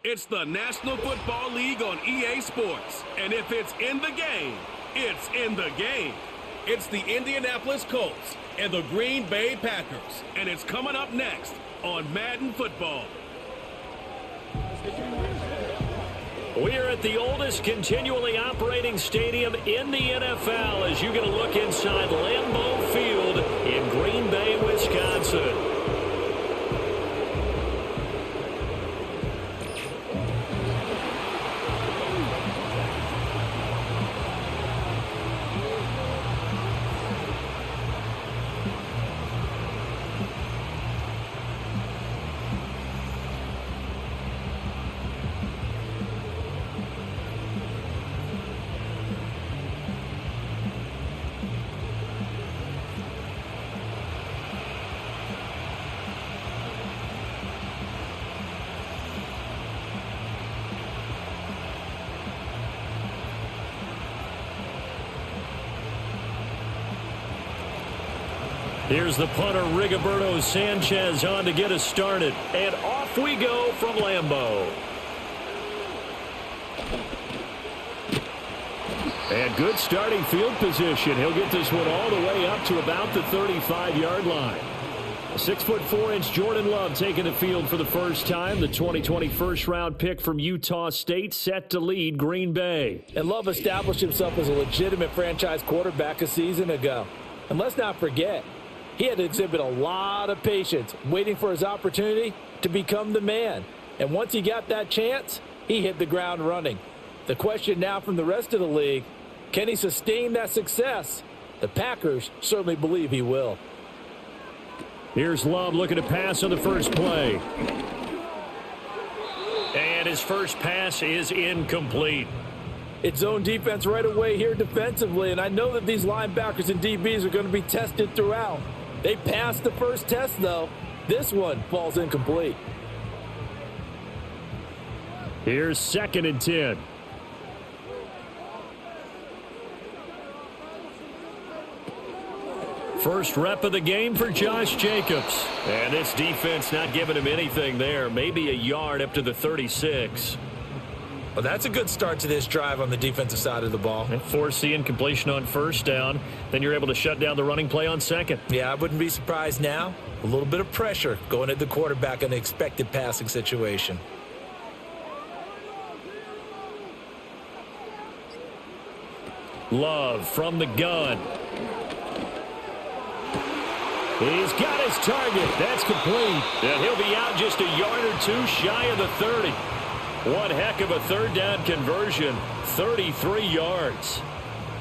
It's the National Football League on EA Sports. And if it's in the game, it's in the game. It's the Indianapolis Colts and the Green Bay Packers. And it's coming up next on Madden Football. We're at the oldest continually operating stadium in the NFL as you get a look inside Lambeau Field in Green Bay, Wisconsin. Here's the punter, Rigoberto Sanchez, on to get us started. And off we go from Lambeau. And good starting field position. He'll get this one all the way up to about the 35-yard line. 6'4" Jordan Love taking the field for the first time. The 2020 first-round pick from Utah State set to lead Green Bay. And Love established himself as a legitimate franchise quarterback a season ago. And let's not forget, he had to exhibit a lot of patience waiting for his opportunity to become the man. And once he got that chance, he hit the ground running. The question now from the rest of the league, can he sustain that success? The Packers certainly believe he will. Here's Love looking to pass on the first play. And his first pass is incomplete. It's zone defense right away here defensively, and I know that these linebackers and DBs are going to be tested throughout. They passed the first test, though. This one falls incomplete. Here's 2nd and 10. First rep of the game for Josh Jacobs. And this defense not giving him anything there. Maybe a yard up to the 36. Well, that's a good start to this drive on the defensive side of the ball. And force the incompletion on first down. Then you're able to shut down the running play on second. Yeah, I wouldn't be surprised now. A little bit of pressure going at the quarterback in the expected passing situation. Love from the gun. He's got his target. That's complete. And he'll be out just a yard or two shy of the 30. One heck of a third down conversion, 33 yards.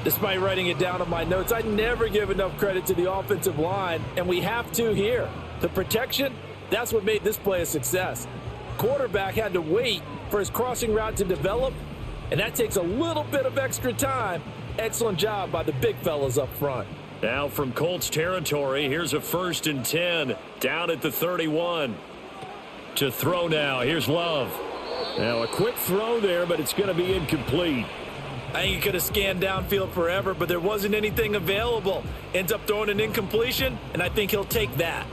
Despite writing it down on my notes, I never give enough credit to the offensive line, and we have to here. The protection, that's what made this play a success. Quarterback had to wait for his crossing route to develop, and that takes a little bit of extra time. Excellent job by the big fellas up front. Now from Colts territory, here's a 1st and 10, down at the 31. To throw now, here's Love. Now a quick throw there, but it's going to be incomplete. I think he could have scanned downfield forever, but there wasn't anything available. Ends up throwing an incompletion, and I think he'll take that.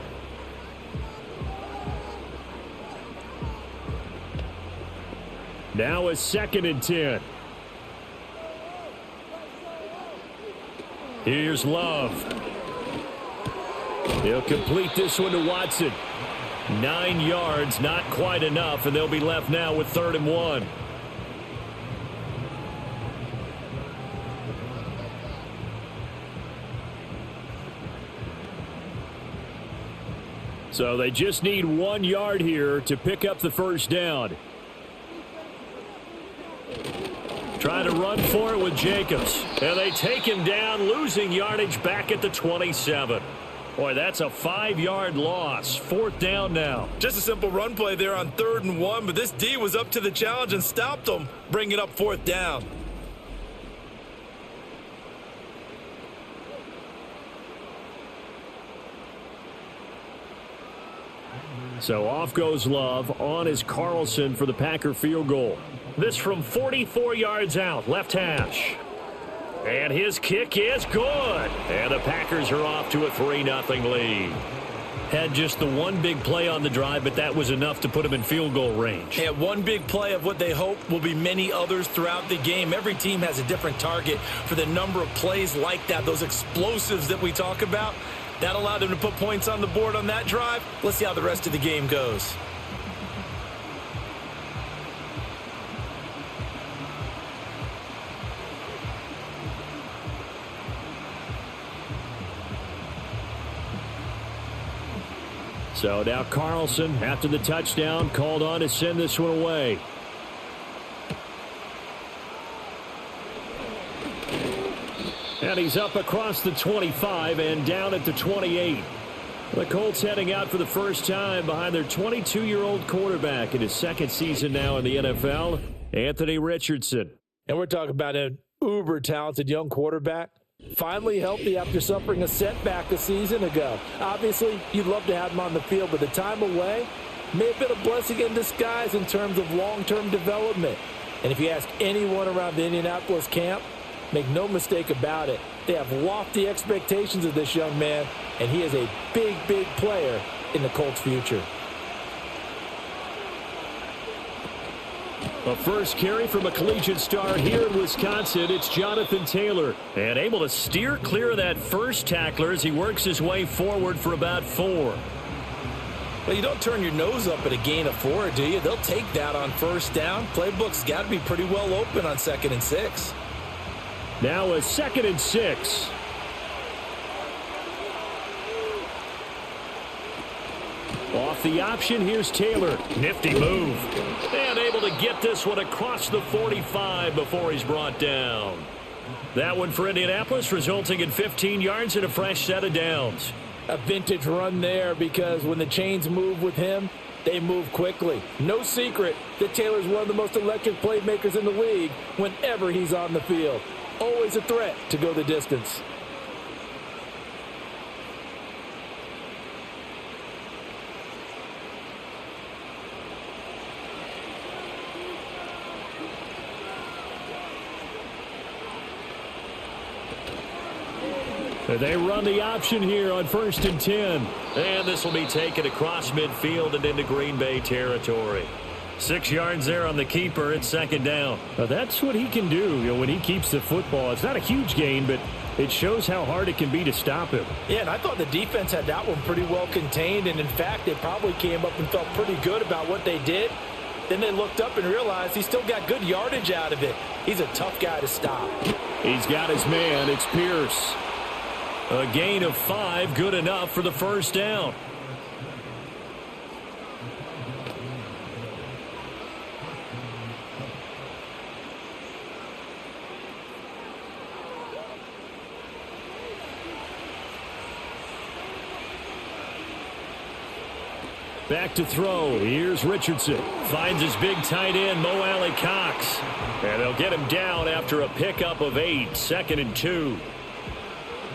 Now a 2nd and 10. Here's Love. He'll complete this one to Watson. 9 yards, not quite enough, and they'll be left now with 3rd and 1. So they just need 1 yard here to pick up the first down. Trying to run for it with Jacobs. And they take him down, losing yardage back at the 27. Boy, that's a 5-yard loss. 4th down now. Just a simple run play there on 3rd and 1, but this D was up to the challenge and stopped him, bringing up 4th down. So off goes Love. On is Carlson for the Packer field goal. This from 44 yards out, left hash. And his kick is good. And the Packers are off to a 3-0 lead. had just the one big play on the drive, but that was enough to put him in field goal range. Yeah, one big play of what they hope will be many others throughout the game. Every team has a different target for the number of plays like that, those explosives that we talk about. That allowed them to put points on the board on that drive. Let's see how the rest of the game goes. So now Carlson, after the touchdown, called on to send this one away. And he's up across the 25 and down at the 28. The Colts heading out for the first time behind their 22-year-old quarterback in his second season now in the NFL, Anthony Richardson. And we're talking about an uber-talented young quarterback. Finally healthy after suffering a setback a season ago. Obviously, you'd love to have him on the field, but the time away may have been a blessing in disguise in terms of long-term development. And if you ask anyone around the Indianapolis camp, make no mistake about it, they have lofty expectations of this young man, and he is a big, big player in the Colts' future. A first carry from a collegiate star here in Wisconsin. It's Jonathan Taylor. And able to steer clear of that first tackler as he works his way forward for about 4. Well, you don't turn your nose up at a gain of 4, do you? They'll take that on first down. Playbook's got to be pretty well open on 2nd and 6. Now a 2nd and 6. Off the option, here's Taylor. Nifty move. And able to get this one across the 45 before he's brought down. That one for Indianapolis, resulting in 15 yards and a fresh set of downs. A vintage run there, because when the chains move with him, they move quickly. No secret that Taylor's one of the most electric playmakers in the league whenever he's on the field. Always a threat to go the distance. They run the option here on 1st and 10. And this will be taken across midfield and into Green Bay territory. 6 yards there on the keeper. It's 2nd down. Now that's what he can do, when he keeps the football. It's not a huge gain, but it shows how hard it can be to stop him. Yeah, and I thought the defense had that one pretty well contained. And, in fact, they probably came up and felt pretty good about what they did. Then they looked up and realized he still got good yardage out of it. He's a tough guy to stop. He's got his man. It's Pierce. A gain of 5, good enough for the first down. Back to throw. Here's Richardson. Finds his big tight end, Mo Alley Cox. And they'll get him down after a pickup of 8, 2nd and 2.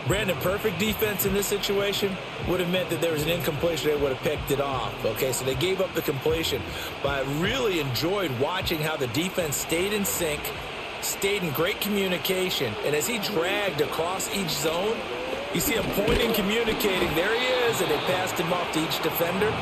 Brandon, perfect defense in this situation would have meant that there was an incompletion. They would have picked it off. Okay, so they gave up the completion. But I really enjoyed watching how the defense stayed in sync, stayed in great communication. And as he dragged across each zone, you see him pointing, communicating. There he is, and they passed him off to each defender.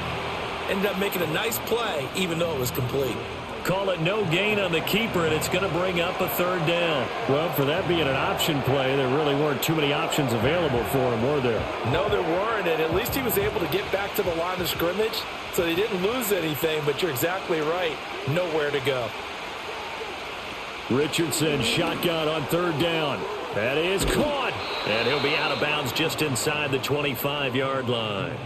Ended up making a nice play, even though it was complete. Call it no gain on the keeper, and it's going to bring up a 3rd down. Well, for that being an option play, there really weren't too many options available for him, were there? No, there weren't, and at least he was able to get back to the line of scrimmage, so he didn't lose anything, but you're exactly right. Nowhere to go. Richardson shotgun on 3rd down. That is caught, and he'll be out of bounds just inside the 25-yard line.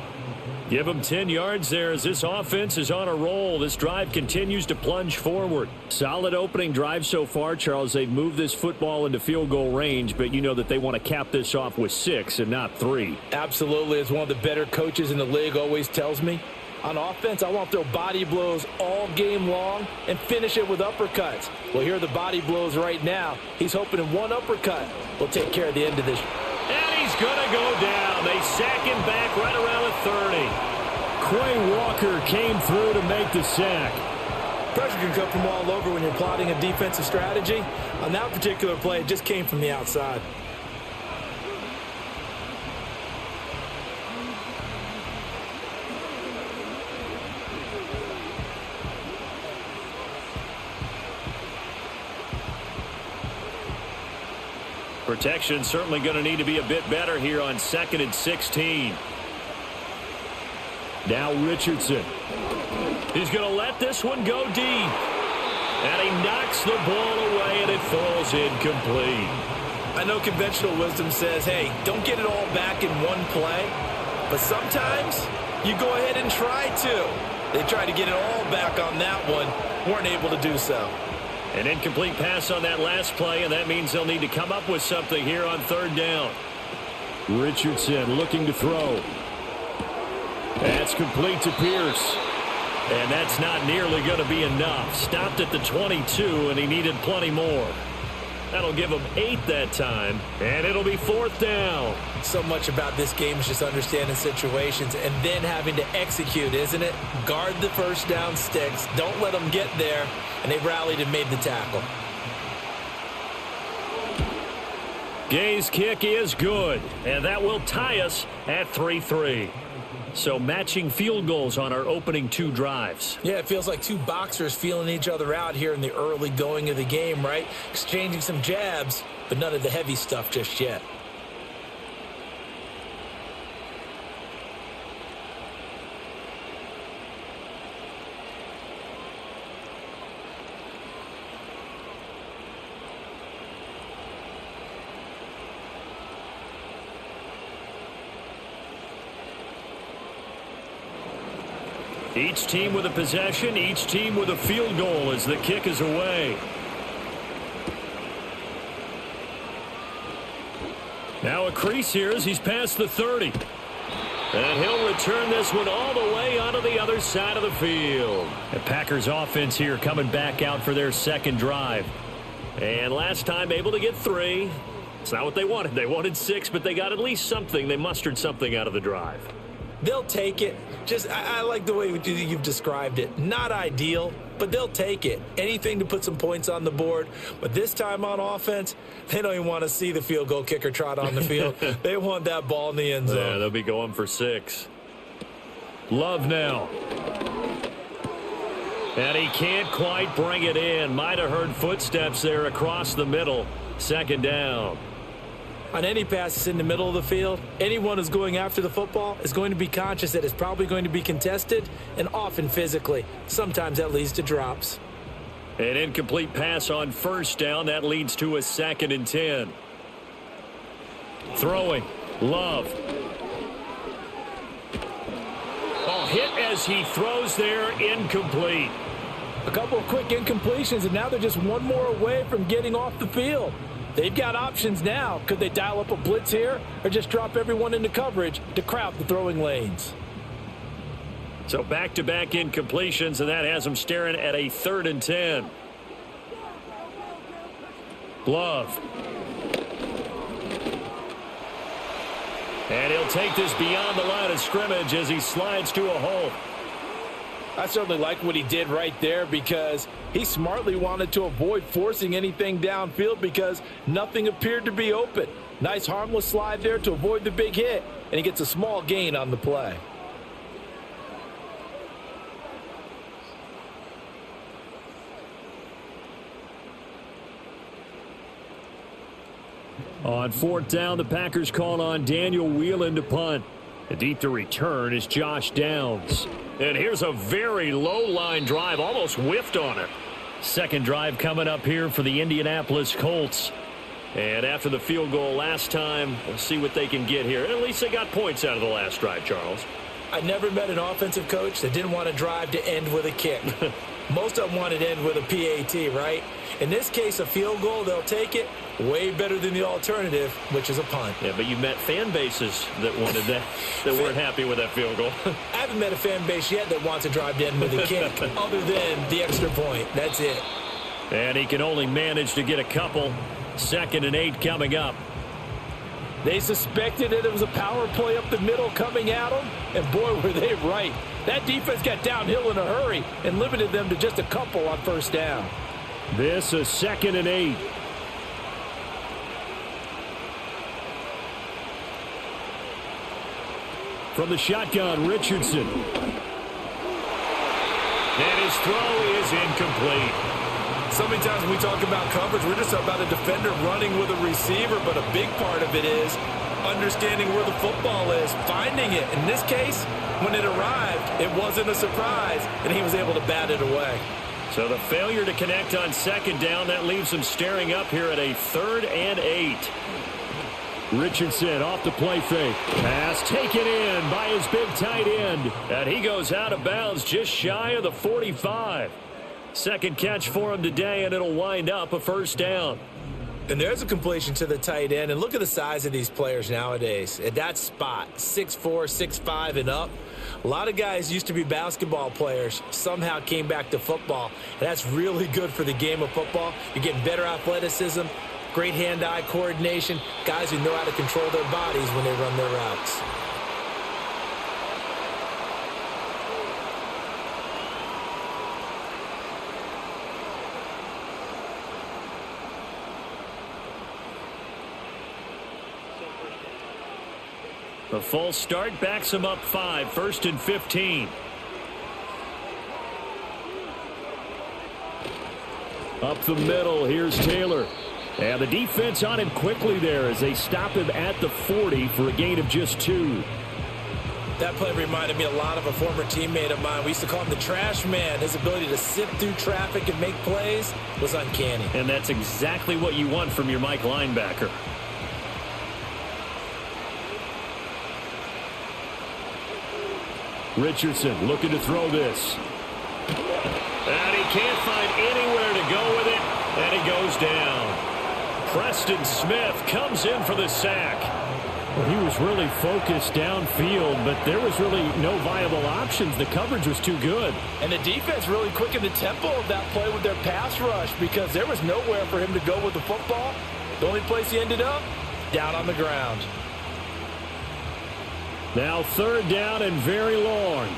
Give him 10 yards there as this offense is on a roll. This drive continues to plunge forward. Solid opening drive so far, Charles. They've moved this football into field goal range, but you know that they want to cap this off with 6 and not 3. Absolutely. As one of the better coaches in the league always tells me, on offense, I want to throw body blows all game long and finish it with uppercuts. Well, here are the body blows right now. He's hoping in one uppercut will take care of the end of this. And he's going to go down. They sack him back right around the 30. Quay Walker came through to make the sack. Pressure can come from all over when you're plotting a defensive strategy. On that particular play, it just came from the outside. Protection certainly going to need to be a bit better here on 2nd and 16. Now Richardson. He's going to let this one go deep. And he knocks the ball away, and it falls incomplete. I know conventional wisdom says, hey, don't get it all back in one play. But sometimes you go ahead and try to. They tried to get it all back on that one. Weren't able to do so. An incomplete pass on that last play, and that means they'll need to come up with something here on 3rd down. Richardson looking to throw. That's complete to Pierce. And that's not nearly going to be enough. Stopped at the 22, and he needed plenty more. That'll give him 8 that time, and it'll be 4th down. So much about this game is just understanding situations and then having to execute, isn't it? Guard the first down sticks. Don't let them get there. And they rallied and made the tackle. Gay's kick is good, and that will tie us at 3-3. So matching field goals on our opening 2 drives. Yeah, it feels like 2 boxers feeling each other out here in the early going of the game, right? Exchanging some jabs, but none of the heavy stuff just yet. Each team with a possession, each team with a field goal as the kick is away. Now a crease here as he's past the 30. And he'll return this one all the way onto the other side of the field. The Packers offense here coming back out for their 2nd drive. And last time able to get 3. It's not what they wanted. They wanted 6, but they got at least something. They mustered something out of the drive. They'll take it. I like the way you've described it. Not ideal, but they'll take it. Anything to put some points on the board. But this time on offense, they don't even want to see the field goal kicker trot on the field. They want that ball in the end zone. Yeah, they'll be going for 6. Love now. And he can't quite bring it in. Might have heard footsteps there across the middle. 2nd down. On any passes in the middle of the field, anyone who's going after the football is going to be conscious that it's probably going to be contested and often physically. Sometimes that leads to drops. An incomplete pass on 1st down. That leads to a 2nd and 10. Throwing. Love. Oh, hit as he throws there. Incomplete. A couple of quick incompletions, and now they're just one more away from getting off the field. They've got options now. Could they dial up a blitz here or just drop everyone into coverage to crowd the throwing lanes? So back-to-back incompletions, and that has them staring at a 3rd and 10. Love. And he'll take this beyond the line of scrimmage as he slides to a hole. I certainly like what he did right there because he smartly wanted to avoid forcing anything downfield because nothing appeared to be open. Nice harmless slide there to avoid the big hit, and he gets a small gain on the play. On 4th down, the Packers call on Daniel Whelan to punt. Deep to return is Josh Downs. And here's a very low line drive, almost whiffed on it. 2nd drive coming up here for the Indianapolis Colts. And after the field goal last time, we'll see what they can get here. And at least they got points out of the last drive, Charles. I never met an offensive coach that didn't want a drive to end with a kick. Most of them wanted to end with a PAT, right? In this case, a field goal, they'll take it. Way better than the alternative, which is a punt. Yeah, but you met fan bases that wanted that, that weren't happy with that field goal. I haven't met a fan base yet that wants a drive to end with a kick, other than the extra point. That's it. And he can only manage to get a couple. 2nd and 8 coming up. They suspected that it was a power play up the middle coming at them, and boy, were they right. That defense got downhill in a hurry and limited them to just a couple on 1st down. This is 2nd and 8. From the shotgun, Richardson. And his throw is incomplete. So many times when we talk about coverage, we're just about a defender running with a receiver, but a big part of it is understanding where the football is, finding it. In this case, when it arrived, it wasn't a surprise, and he was able to bat it away. So the failure to connect on second down, that leaves him staring up here at a 3rd and 8. Richardson off the play fake. Pass taken in by his big tight end. And he goes out of bounds just shy of the 45. Second catch for him today, and it'll wind up a 1st down. And there's a completion to the tight end. And look at the size of these players nowadays. At that spot, 6'4", 6'5", and up. A lot of guys used to be basketball players, somehow came back to football. And that's really good for the game of football. You're getting better athleticism, great hand-eye coordination, guys who know how to control their bodies when they run their routes. The false start backs him up 5, 1st and 15. Up the middle, here's Taylor. And the defense on him quickly there as they stop him at the 40 for a gain of just 2. That play reminded me a lot of a former teammate of mine. We used to call him the trash man. His ability to sift through traffic and make plays was uncanny. And that's exactly what you want from your Mike linebacker. Richardson looking to throw this. And he can't find anywhere to go with it. And he goes down. Preston Smith comes in for the sack. Well, he was really focused downfield, but there was really no viable options. The coverage was too good. And the defense really quickened the tempo of that play with their pass rush because there was nowhere for him to go with the football. The only place he ended up, down on the ground. Now 3rd down and very long.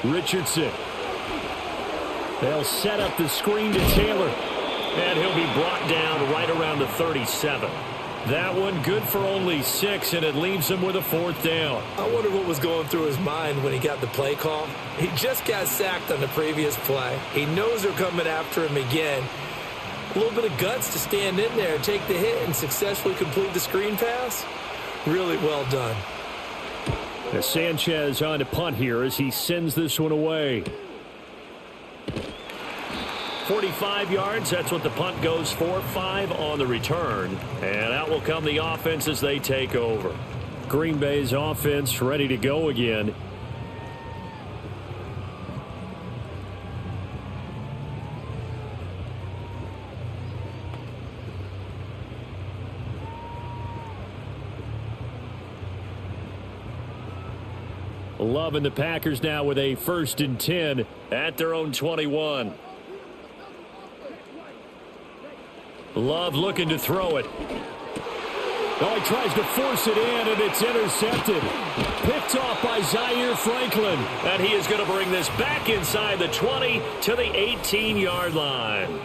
Richardson. They'll set up the screen to Taylor. And he'll be brought down right around the 37. That one good for only 6, and it leaves him with a 4th down. I wonder what was going through his mind when he got the play call. He just got sacked on the previous play. He knows they're coming after him again. A little bit of guts to stand in there, take the hit, and successfully complete the screen pass. Really well done. Now Sanchez on to punt here as he sends this one away. 45 yards, that's what the punt goes for. 5 on the return. And out will come the offense as they take over. Green Bay's offense ready to go again. Love and the Packers now with a 1st and 10 at their own 21. Love looking to throw it. Oh, he tries to force it in, and it's intercepted. Picked off by Zaire Franklin. And he is going to bring this back inside the 20 to the 18-yard line.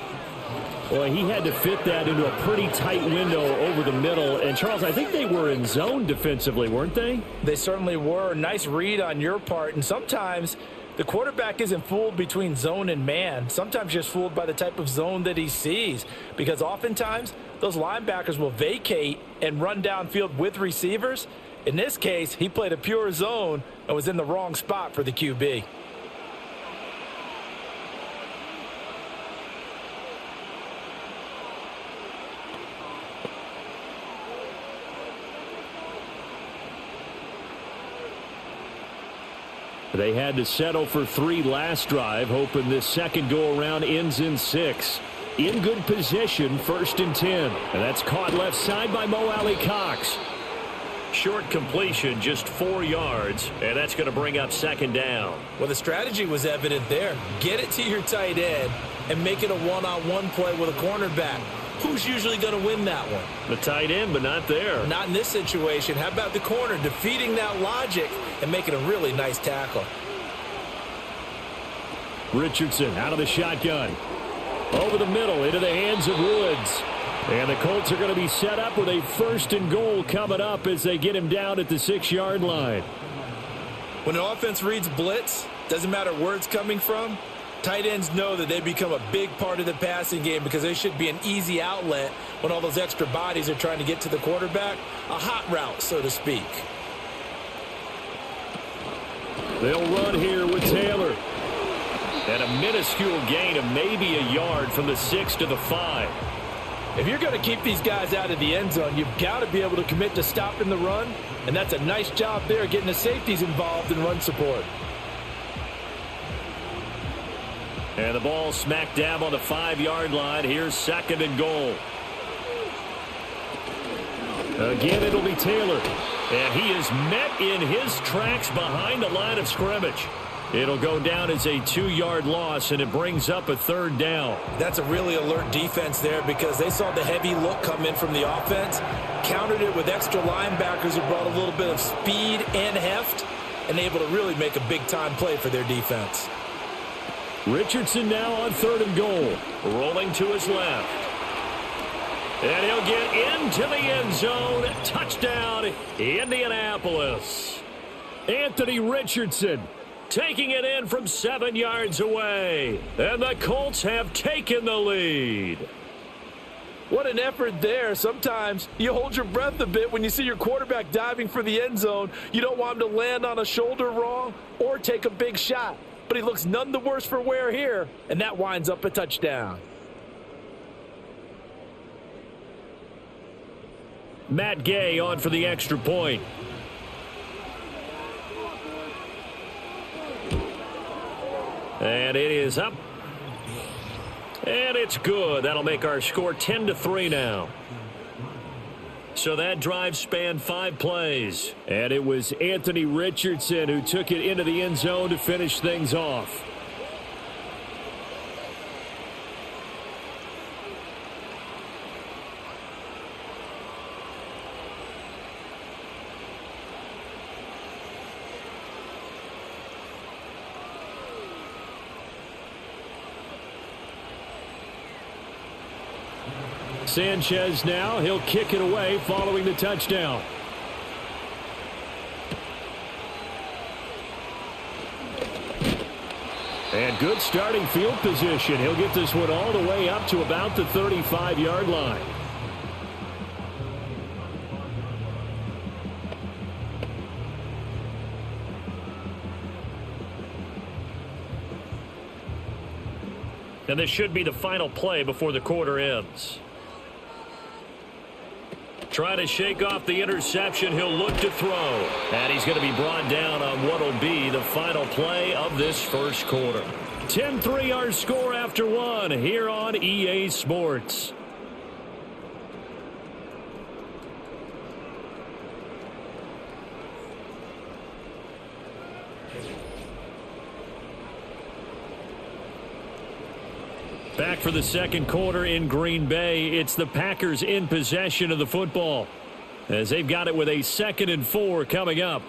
Well, he had to fit that into a pretty tight window over the middle. And, Charles, I think they were in zone defensively, weren't they? They certainly were. Nice read on your part. And sometimes the quarterback isn't fooled between zone and man. Sometimes just fooled by the type of zone that he sees. Because oftentimes those linebackers will vacate and run downfield with receivers. In this case, he played a pure zone and was in the wrong spot for the QB. They had to settle for 3 last drive, hoping this second go-around ends in 6. In good position, 1st and 10. And that's caught left side by Mo Alley Cox. Short completion, just 4 yards, and that's going to bring up 2nd down. Well, the strategy was evident there. Get it to your tight end and make it a one-on-one play with a cornerback. Who's usually going to win that one? The tight end, but not there. Not in this situation. How about the corner defeating that logic and making a really nice tackle? Richardson out of the shotgun. Over the middle into the hands of Woods. And the Colts are going to be set up with a 1st and goal coming up as they get him down at the 6-yard line. When an offense reads blitz, doesn't matter where it's coming from, tight ends know that they become a big part of the passing game because they should be an easy outlet when all those extra bodies are trying to get to the quarterback. A hot route, so to speak. They'll run here with Taylor. And a minuscule gain of maybe a yard from the 6 to the 5. If you're going to keep these guys out of the end zone, you've got to be able to commit to stopping the run, and that's a nice job there getting the safeties involved in run support. And the ball smack dab on the 5-yard line. Here's 2nd and goal. Again, it'll be Taylor. And he is met in his tracks behind the line of scrimmage. It'll go down as a 2-yard loss, and it brings up a 3rd down. That's a really alert defense there because they saw the heavy look come in from the offense, countered it with extra linebackers who brought a little bit of speed and heft, and able to really make a big-time play for their defense. Richardson now on 3rd and goal, rolling to his left. And he'll get into the end zone. Touchdown, Indianapolis. Anthony Richardson taking it in from 7 yards away. And the Colts have taken the lead. What an effort there. Sometimes you hold your breath a bit when you see your quarterback diving for the end zone. You don't want him to land on a shoulder wrong or take a big shot. But he looks none the worse for wear here, and that winds up a touchdown. Matt Gay on for the extra point. And it is up. And it's good. That'll make our score 10-3 now. So that drive spanned 5 plays. And it was Anthony Richardson who took it into the end zone to finish things off. Sanchez now, he'll kick it away following the touchdown. And good starting field position. He'll get this one all the way up to about the 35-yard line. And this should be the final play before the quarter ends. Trying to shake off the interception. He'll look to throw. And he's going to be brought down on what will be the final play of this first quarter. 10-3 our score after 1 here on EA Sports. Back for the second quarter in Green Bay. It's the Packers in possession of the football as they've got it with a 2nd and 4 coming up.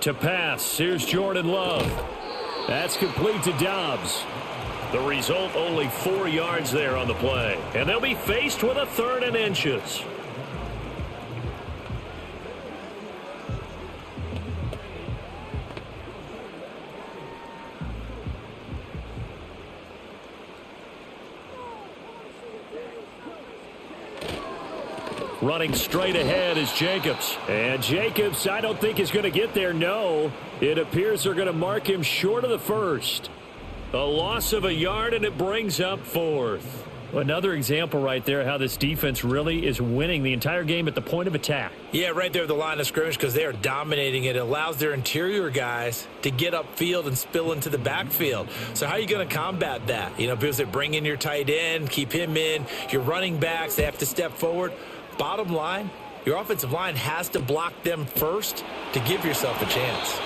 To pass, here's Jordan Love. That's complete to Dobbs. The result, only 4 yards there on the play. And they'll be faced with a 3rd and inches. Running straight ahead is Jacobs. And Jacobs, I don't think is going to get there, no. It appears they're going to mark him short of the 1st. A loss of a yard, and it brings up 4th. Another example right there how this defense really is winning the entire game at the point of attack. Yeah, right there at the line of scrimmage because they are dominating it. It allows their interior guys to get upfield and spill into the backfield. So how are you going to combat that? You know, because they bring in your tight end, keep him in. Your running backs, they have to step forward. Bottom line, your offensive line has to block them first to give yourself a chance.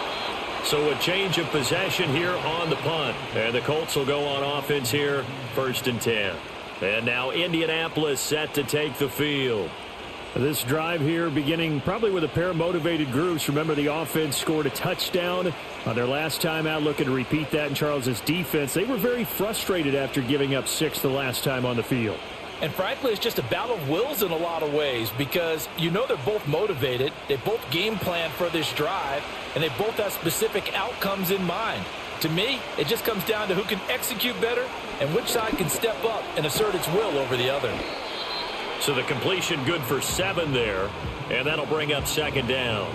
So a change of possession here on the punt. And the Colts will go on offense here, 1st and 10. And now Indianapolis set to take the field. This drive here beginning probably with a pair of motivated groups. Remember, the offense scored a touchdown on their last time out, looking to repeat that in Charles's defense. They were very frustrated after giving up 6 the last time on the field. And frankly, it's just a battle of wills in a lot of ways because you know they're both motivated. They both game plan for this drive, and they both have specific outcomes in mind. To me, it just comes down to who can execute better and which side can step up and assert its will over the other. So the completion good for 7 there, and that'll bring up 2nd down.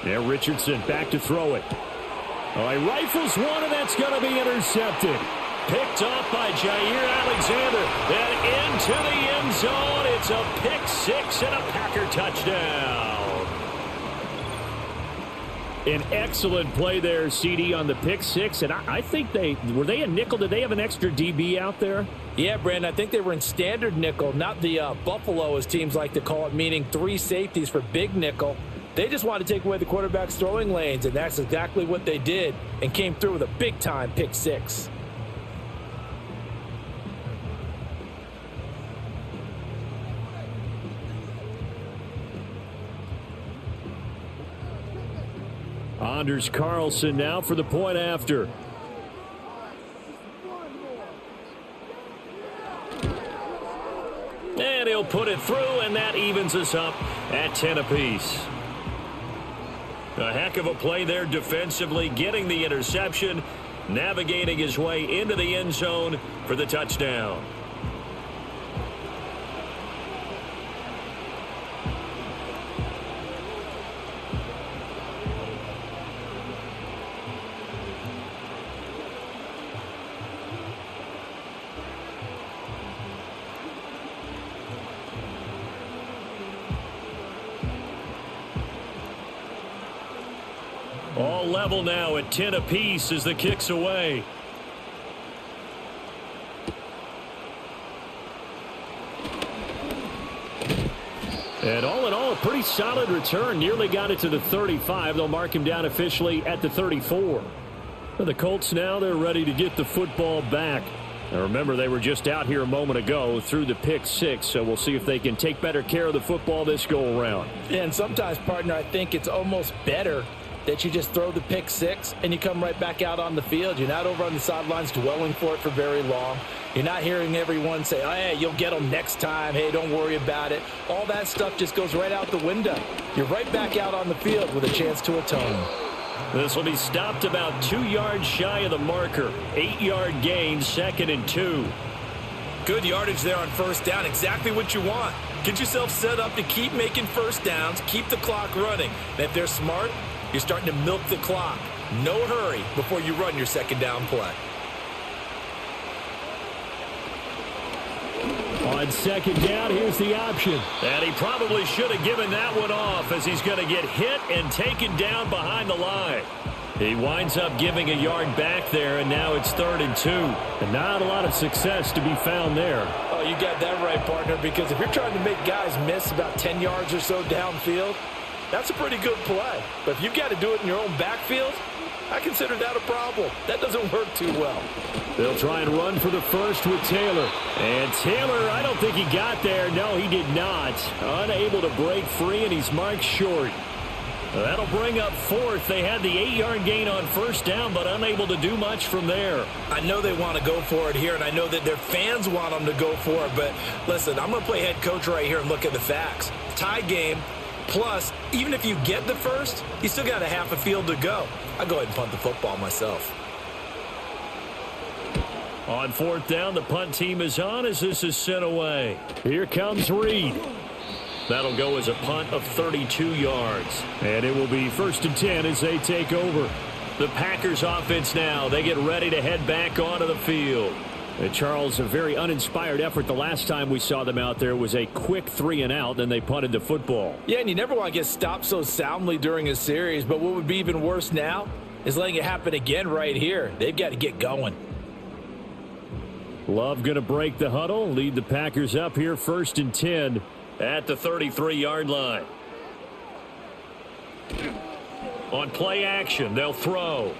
Yeah, Richardson back to throw it. Oh, he rifles one, and that's going to be intercepted. Picked off by Jair Alexander. Then into the end zone. It's a pick 6 and a Packer touchdown. An excellent play there, CD, on the pick 6. And I think were they a nickel? Did they have an extra DB out there? Yeah, Brandon, I think they were in standard nickel, not the Buffalo, as teams like to call it, meaning 3 safeties for big nickel. They just wanted to take away the quarterback's throwing lanes, and that's exactly what they did and came through with a big-time pick 6. Anders Carlson now for the point after. And he'll put it through, and that evens us up at 10 apiece. A heck of a play there defensively, getting the interception, navigating his way into the end zone for the touchdown. All level now at 10 apiece as the kick's away. And all in all, a pretty solid return. Nearly got it to the 35. They'll mark him down officially at the 34. For the Colts now, they're ready to get the football back. Now remember, they were just out here a moment ago through the pick 6, so we'll see if they can take better care of the football this go around. And sometimes, partner, I think it's almost better that you just throw the pick 6 and you come right back out on the field. You're not over on the sidelines dwelling for it for very long. You're not hearing everyone say, oh, hey, you'll get them next time. Hey, don't worry about it. All that stuff just goes right out the window. You're right back out on the field with a chance to atone. This will be stopped about 2 yards shy of the marker. 8-yard gain, 2nd and 2. Good yardage there on first down. Exactly what you want. Get yourself set up to keep making first downs, keep the clock running. And if they're smart, you're starting to milk the clock. No hurry before you run your second down play. On second down, here's the option. And he probably should have given that one off as he's going to get hit and taken down behind the line. He winds up giving a yard back there, and now it's 3rd and 2. And not a lot of success to be found there. Oh, you got that right, partner, because if you're trying to make guys miss about 10 yards or so downfield, that's a pretty good play. But if you've got to do it in your own backfield, I consider that a problem. That doesn't work too well. They'll try and run for the first with Taylor. And Taylor, I don't think he got there. No, he did not. Unable to break free, and he's marked short. That'll bring up 4th. They had the 8-yard gain on first down, but unable to do much from there. I know they want to go for it here, and I know that their fans want them to go for it. But listen, I'm going to play head coach right here and look at the facts. Tie game. Plus, even if you get the first, you still got a half a field to go. I'll go ahead and punt the football myself. On 4th down, the punt team is on as this is sent away. Here comes Reed. That'll go as a punt of 32 yards. And it will be 1st and 10 as they take over. The Packers offense now. They get ready to head back onto the field. And Charles, a very uninspired effort. The last time we saw them out there was a quick 3-and-out, then they punted the football. Yeah, and you never want to get stopped so soundly during a series, but what would be even worse now is letting it happen again right here. They've got to get going. Love going to break the huddle, lead the Packers up here 1st and 10 at the 33-yard line. On play action, they'll throw.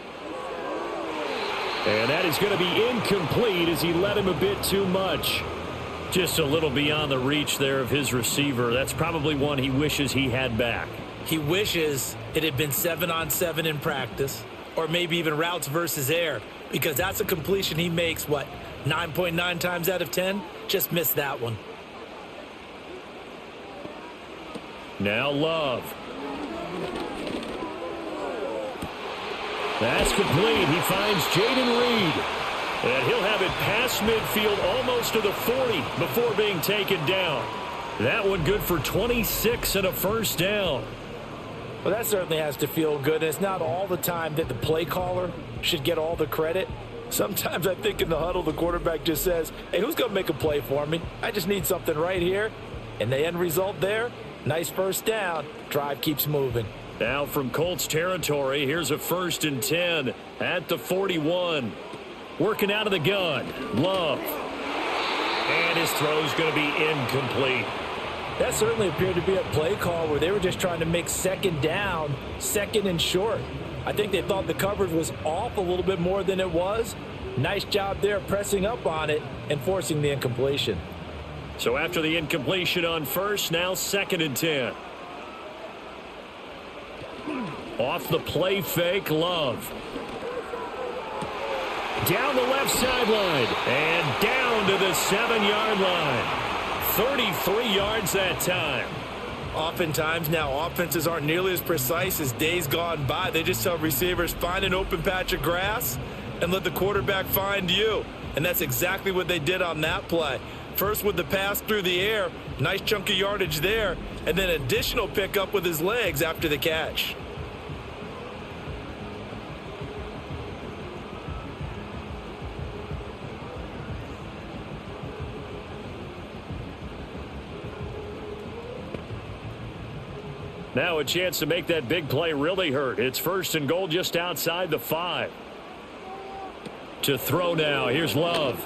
And that is going to be incomplete as he led him a bit too much. Just a little beyond the reach there of his receiver. That's probably one he wishes he had back. He wishes it had been 7-on-7 in practice, or maybe even routes versus air, because that's a completion he makes, 9.9 times out of 10? Just missed that one. Now Love. That's complete. He finds Jaden Reed. And he'll have it past midfield almost to the 40 before being taken down. That one good for 26 and a first down. Well, that certainly has to feel good. And it's not all the time that the play caller should get all the credit. Sometimes I think in the huddle, the quarterback just says, hey, who's going to make a play for me? I just need something right here. And the end result there, nice first down. Drive keeps moving. Now from Colts territory, here's a 1st and 10 at the 41. Working out of the gun, Love. And his throw's going to be incomplete. That certainly appeared to be a play call where they were just trying to make second down, second and short. I think they thought the coverage was off a little bit more than it was. Nice job there pressing up on it and forcing the incompletion. So after the incompletion on first, now 2nd and 10. Off the play fake, Love. Down the left sideline. And down to the 7-yard line. 33 yards that time. Oftentimes now offenses aren't nearly as precise as days gone by. They just tell receivers, find an open patch of grass and let the quarterback find you. And that's exactly what they did on that play. First with the pass through the air, nice chunk of yardage there, and then additional pickup with his legs after the catch. Now a chance to make that big play really hurt. It's 1st and goal just outside the 5. To throw now. Here's Love.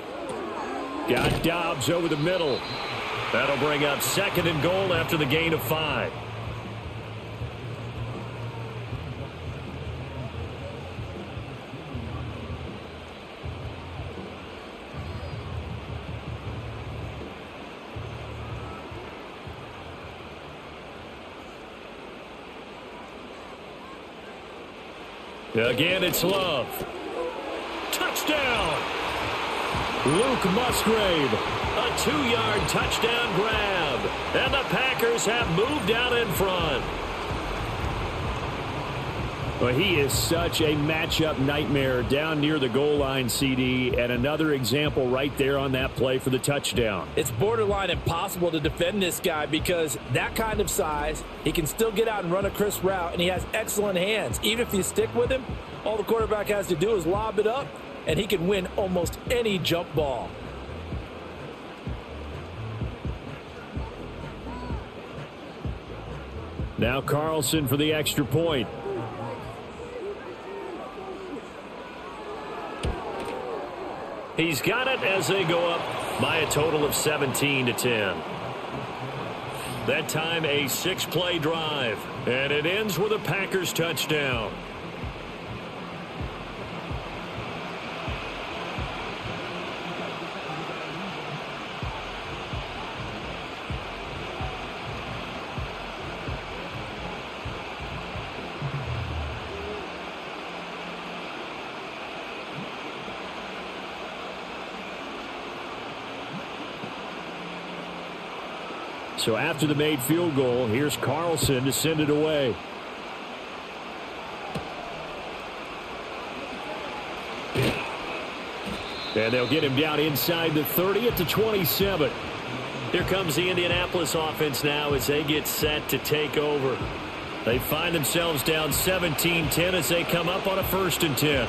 Got Dobbs over the middle. That'll bring up 2nd and goal after the gain of 5. Again, it's Love. Touchdown! Luke Musgrave. A 2-yard touchdown grab. And the Packers have moved out in front. Well, he is such a matchup nightmare down near the goal line, CD, and another example right there on that play for the touchdown. It's borderline impossible to defend this guy because that kind of size, he can still get out and run a crisp route, and he has excellent hands. Even if you stick with him, all the quarterback has to do is lob it up, and he can win almost any jump ball. Now Carlson for the extra point. He's got it as they go up by a total of 17-10. That time a 6-play drive, and it ends with a Packers touchdown. So after the made field goal, here's Carlson to send it away. And they'll get him down inside the 30 at the 27. Here comes the Indianapolis offense now as they get set to take over. They find themselves down 17-10 as they come up on a 1st and 10.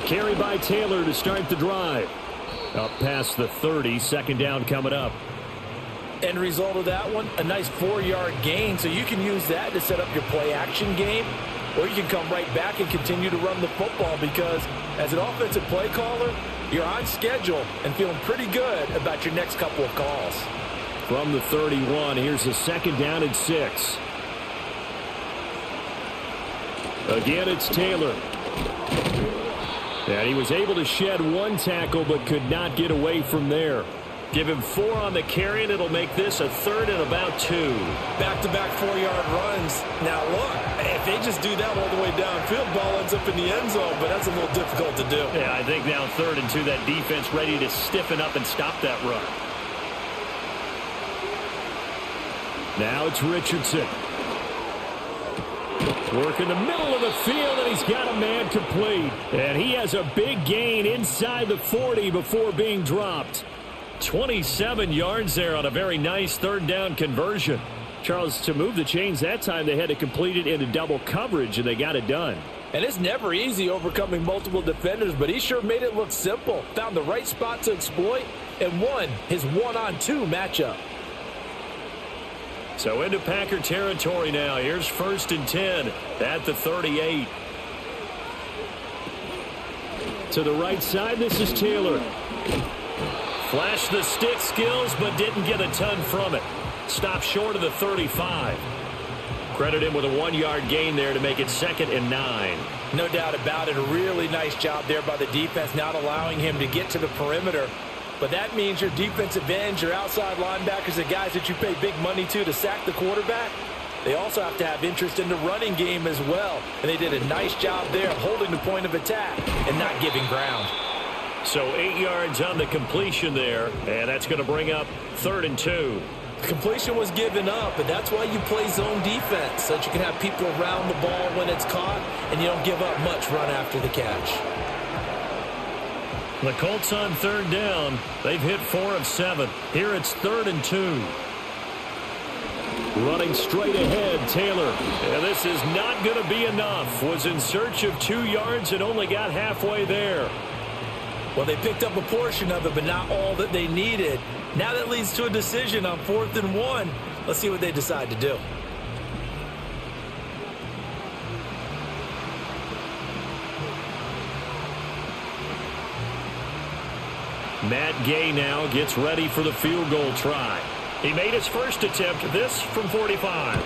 A carry by Taylor to start the drive. Up past the 30, second down coming up. End result of that one, a nice 4-yard gain. So you can use that to set up your play-action game, or you can come right back and continue to run the football because as an offensive play caller, you're on schedule and feeling pretty good about your next couple of calls. From the 31, here's the second down and 6. Again, it's Taylor. And he was able to shed one tackle but could not get away from there. Give him 4 on the carry, and it'll make this a 3rd and about 2. Back-to-back 4-yard runs. Now, look, if they just do that all the way downfield, ball ends up in the end zone, but that's a little difficult to do. Yeah, I think now 3rd and 2, that defense ready to stiffen up and stop that run. Now it's Richardson. Work in the middle of the field, and he's got a man complete. And he has a big gain inside the 40 before being dropped. 27 yards there on a very nice 3rd down conversion. Charles, to move the chains that time, they had to complete it into double coverage, and they got it done. And it's never easy overcoming multiple defenders, but he sure made it look simple. Found the right spot to exploit and won his 1-on-2 matchup. So into Packer territory now. Here's 1st and 10 at the 38. To the right side, this is Taylor. Flashed the stick skills, but didn't get a ton from it. Stopped short of the 35. Credit him with a 1-yard gain there to make it 2nd and 9. No doubt about it. A really nice job there by the defense, not allowing him to get to the perimeter. But that means your defensive ends, your outside linebackers, the guys that you pay big money to sack the quarterback, they also have to have interest in the running game as well. And they did a nice job there of holding the point of attack and not giving ground. So 8 yards on the completion there, and that's going to bring up 3rd and 2. The completion was given up, but that's why you play zone defense, so that you can have people around the ball when it's caught, and you don't give up much run after the catch. The Colts on 3rd down. They've hit 4 of 7. Here it's 3rd and 2. Running straight ahead, Taylor. And this is not going to be enough. Was in search of 2 yards and only got halfway there. Well, they picked up a portion of it, but not all that they needed. Now that leads to a decision on 4th and 1. Let's see what they decide to do. Matt Gay now gets ready for the field goal try. He made his first attempt, this from 45.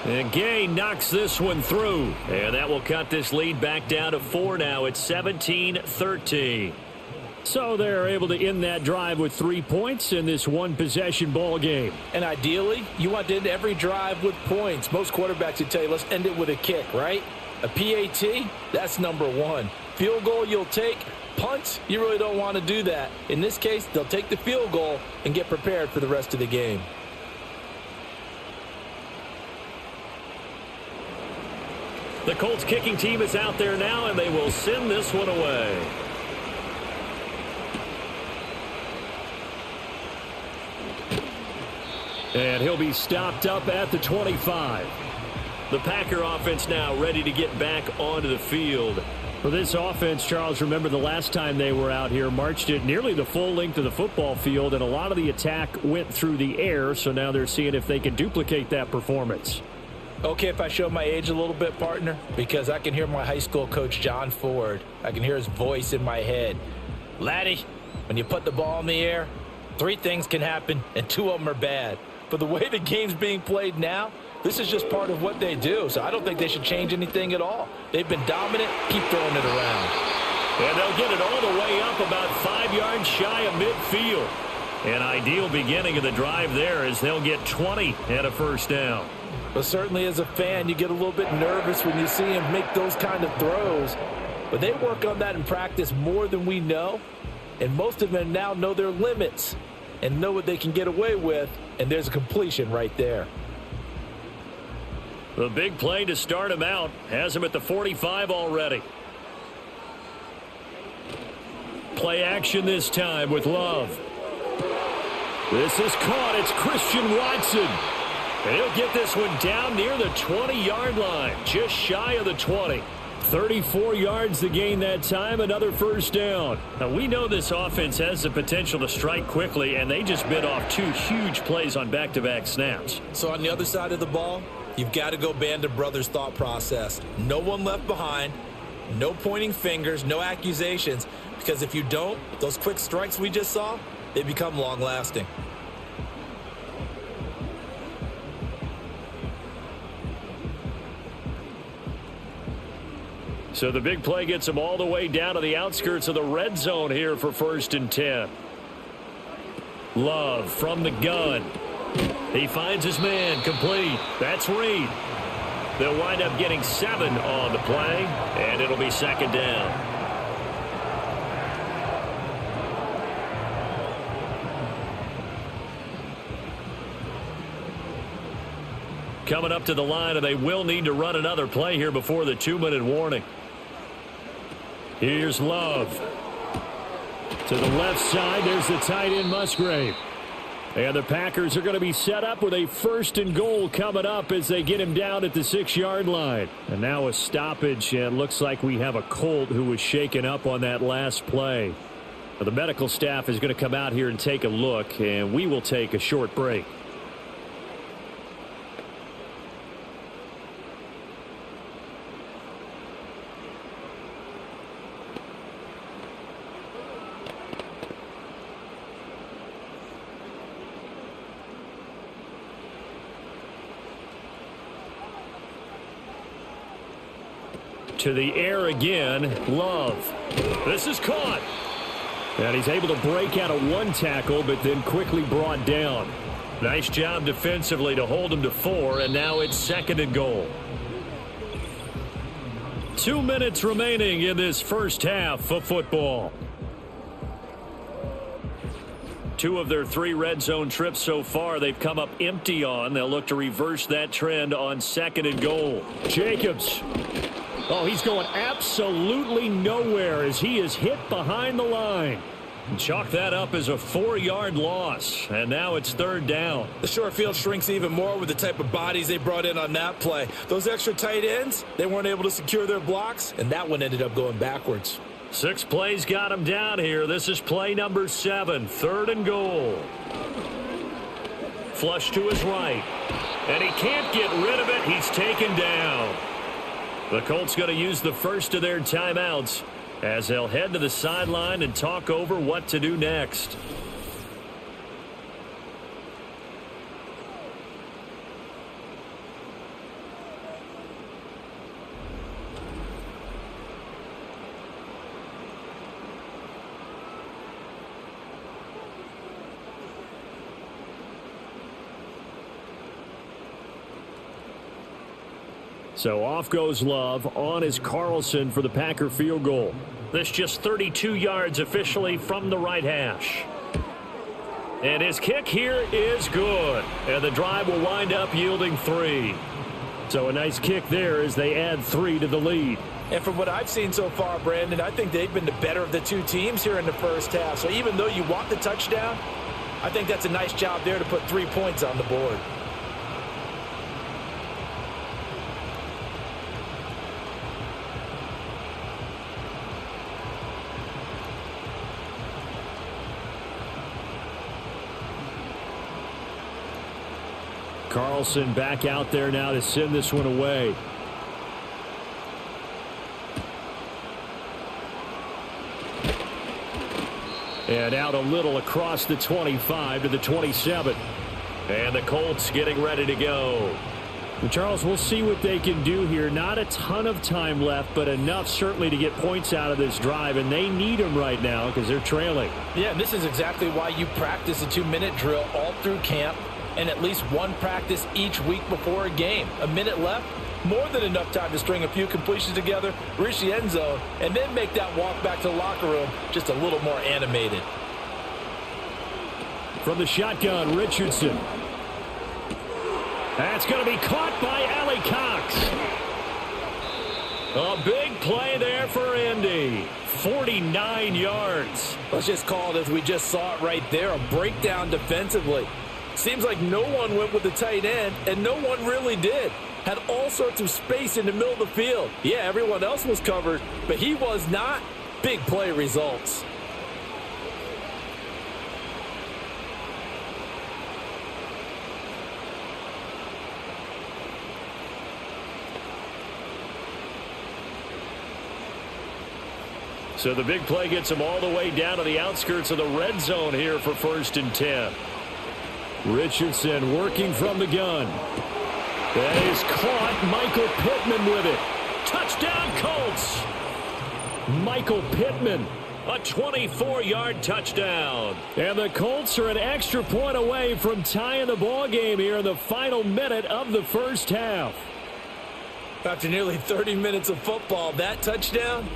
And Gay knocks this one through. And that will cut this lead back down to 4 now. It's 17-13. So they're able to end that drive with 3 points in this one-possession ball game. And ideally, you want to end every drive with points. Most quarterbacks would tell you, let's end it with a kick, right? A PAT, that's number 1. Field goal you'll take. Punts, you really don't want to do that. In this case, they'll take the field goal and get prepared for the rest of the game. The Colts kicking team is out there now, and they will send this one away. And he'll be stopped up at the 25. The Packer offense now ready to get back onto the field. For this offense, Charles, remember the last time they were out here, marched it nearly the full length of the football field, and a lot of the attack went through the air, so now they're seeing if they can duplicate that performance. Okay, if I show my age a little bit, partner, because I can hear my high school coach, John Ford. I can hear his voice in my head. Laddie, when you put the ball in the air, 3 things can happen, and 2 of them are bad. But the way the game's being played now, this is just part of what they do, so I don't think they should change anything at all. They've been dominant. Keep throwing it around. And they'll get it all the way up about 5 yards shy of midfield. An ideal beginning of the drive there as they'll get 20 and a first down. But certainly as a fan, you get a little bit nervous when you see him make those kind of throws. But they work on that in practice more than we know. And most of them now know their limits and know what they can get away with. And there's a completion right there. The big play to start him out has him at the 45 already. Play action this time with Love. This is caught. It's Christian Watson. And he'll get this one down near the 20-yard line, just shy of the 20. 34 yards to gain that time, another first down. Now, we know this offense has the potential to strike quickly, and they just bit off 2 huge plays on back-to-back snaps. So on the other side of the ball, you've got to go Band of Brothers thought process. No one left behind, no pointing fingers, no accusations, because if you don't, those quick strikes we just saw, they become long-lasting. So the big play gets him all the way down to the outskirts of the red zone here for 1st and 10. Love from the gun. He finds his man complete. That's Reed. They'll wind up getting 7 on the play, and it'll be 2nd down. Coming up to the line, and they will need to run another play here before the 2-minute warning. Here's Love. To the left side, there's the tight end Musgrave. And the Packers are going to be set up with a 1st and goal coming up as they get him down at the 6-yard line. And now a stoppage, and it looks like we have a Colt who was shaken up on that last play. Now, the medical staff is going to come out here and take a look, and we will take a short break. To the air again, Love. This is caught. And he's able to break out of 1 tackle, but then quickly brought down. Nice job defensively to hold him to 4, and now it's 2nd and goal. 2 minutes remaining in this first half of football. 2 of their 3 red zone trips so far they've come up empty on. They'll look to reverse that trend on 2nd and goal. Jacobs. Oh, he's going absolutely nowhere as he is hit behind the line. Chalk that up as a 4-yard loss, and now it's 3rd down. The short field shrinks even more with the type of bodies they brought in on that play. Those extra tight ends, they weren't able to secure their blocks, and that one ended up going backwards. 6 plays got him down here. This is play number 7, 3rd and goal. Flush to his right, and he can't get rid of it. He's taken down. The Colts going to use the first of their timeouts as they'll head to the sideline and talk over what to do next. So off goes Love. On is Carlson for the Packer field goal. This just 32 yards officially from the right hash. And his kick here is good. And the drive will wind up yielding 3. So a nice kick there as they add 3 to the lead. And from what I've seen so far, Brandon, I think they've been the better of the 2 teams here in the first half. So even though you want the touchdown, I think that's a nice job there to put 3 points on the board. Carlson back out there now to send this one away. And out a little across the 25 to the 27. And the Colts getting ready to go. And Charles, we'll see what they can do here. Not a ton of time left, but enough certainly to get points out of this drive. And they need them right now because they're trailing. Yeah, and this is exactly why you practice a 2-minute drill all through camp. And at least 1 practice each week before a game. A minute left, more than enough time to string a few completions together, reach the end zone, and then make that walk back to the locker room just a little more animated. From the shotgun, Richardson. That's going to be caught by Allie Cox. A big play there for Indy. 49 yards. Let's just call it as we just saw it right there, a breakdown defensively. Seems like no one went with the tight end, and no one really did. had all sorts of space in the middle of the field. Yeah, everyone else was covered, but he was not. Big play results. So the big play gets him all the way down to the outskirts of the red zone here for 1st and 10. Richardson working from the gun. That is caught. Michael Pittman with it. Touchdown, Colts. Michael Pittman. A 24-yard touchdown. And the Colts are an extra point away from tying the ball game here in the final minute of the first half. After nearly 30 minutes of football, that touchdown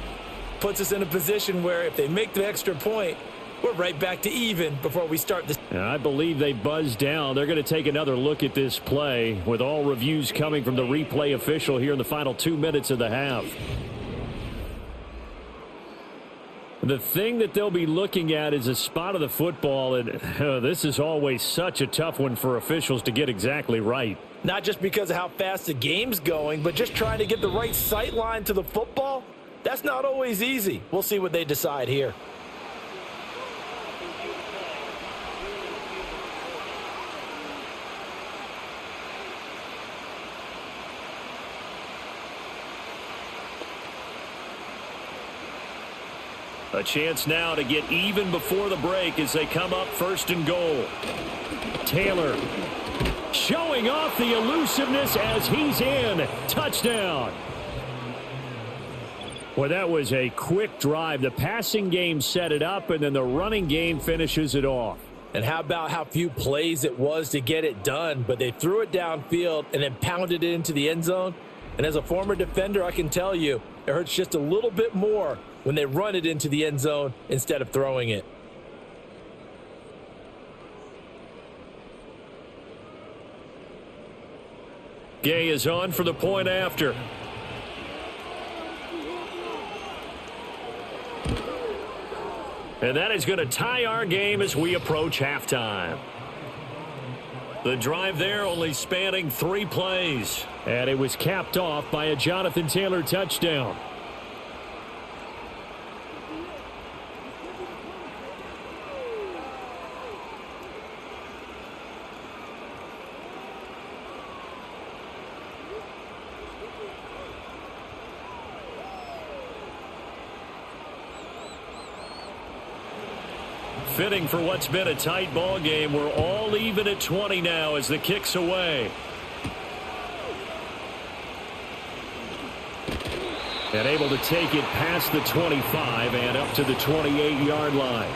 puts us in a position where if they make the extra point, we're right back to even before we start this. I believe they buzzed down. They're going to take another look at this play with all reviews coming from the replay official here in the final 2 minutes of the half. The thing that they'll be looking at is a spot of the football, and this is always such a tough one for officials to get exactly right. Not just because of how fast the game's going, but just trying to get the right sight line to the football. That's not always easy. We'll see what they decide here. A chance now to get even before the break as they come up 1st and goal. Taylor showing off the elusiveness as he's in. Touchdown. Well, that was a quick drive. The passing game set it up, and then the running game finishes it off. And how about how few plays it was to get it done, but they threw it downfield and then pounded it into the end zone. And as a former defender, I can tell you, it hurts just a little bit more when they run it into the end zone instead of throwing it. Gay is on for the point after. And that is going to tie our game as we approach halftime. The drive there only spanning 3 plays. And it was capped off by a Jonathan Taylor touchdown. Fitting for what's been a tight ball game. We're all even at 20 now as the kick's away. And able to take it past the 25 and up to the 28-yard line.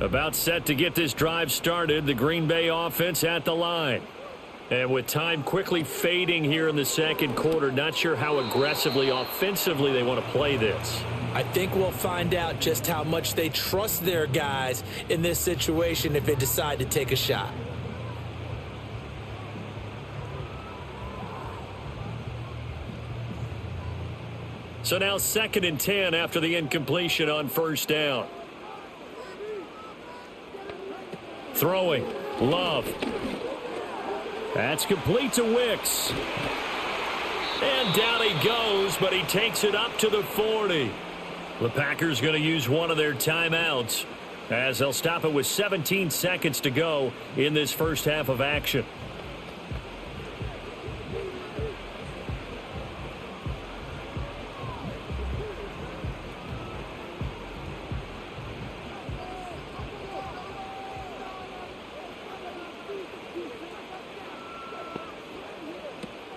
About set to get this drive started, the Green Bay offense at the line. And with time quickly fading here in the second quarter, not sure how aggressively, offensively they want to play this. I think we'll find out just how much they trust their guys in this situation if they decide to take a shot. So now 2nd and 10 after the incompletion on 1st down. Throwing. Love. That's complete to Wicks. And down he goes, but he takes it up to the 40. The Packers going to use one of their timeouts as they'll stop it with 17 seconds to go in this first half of action.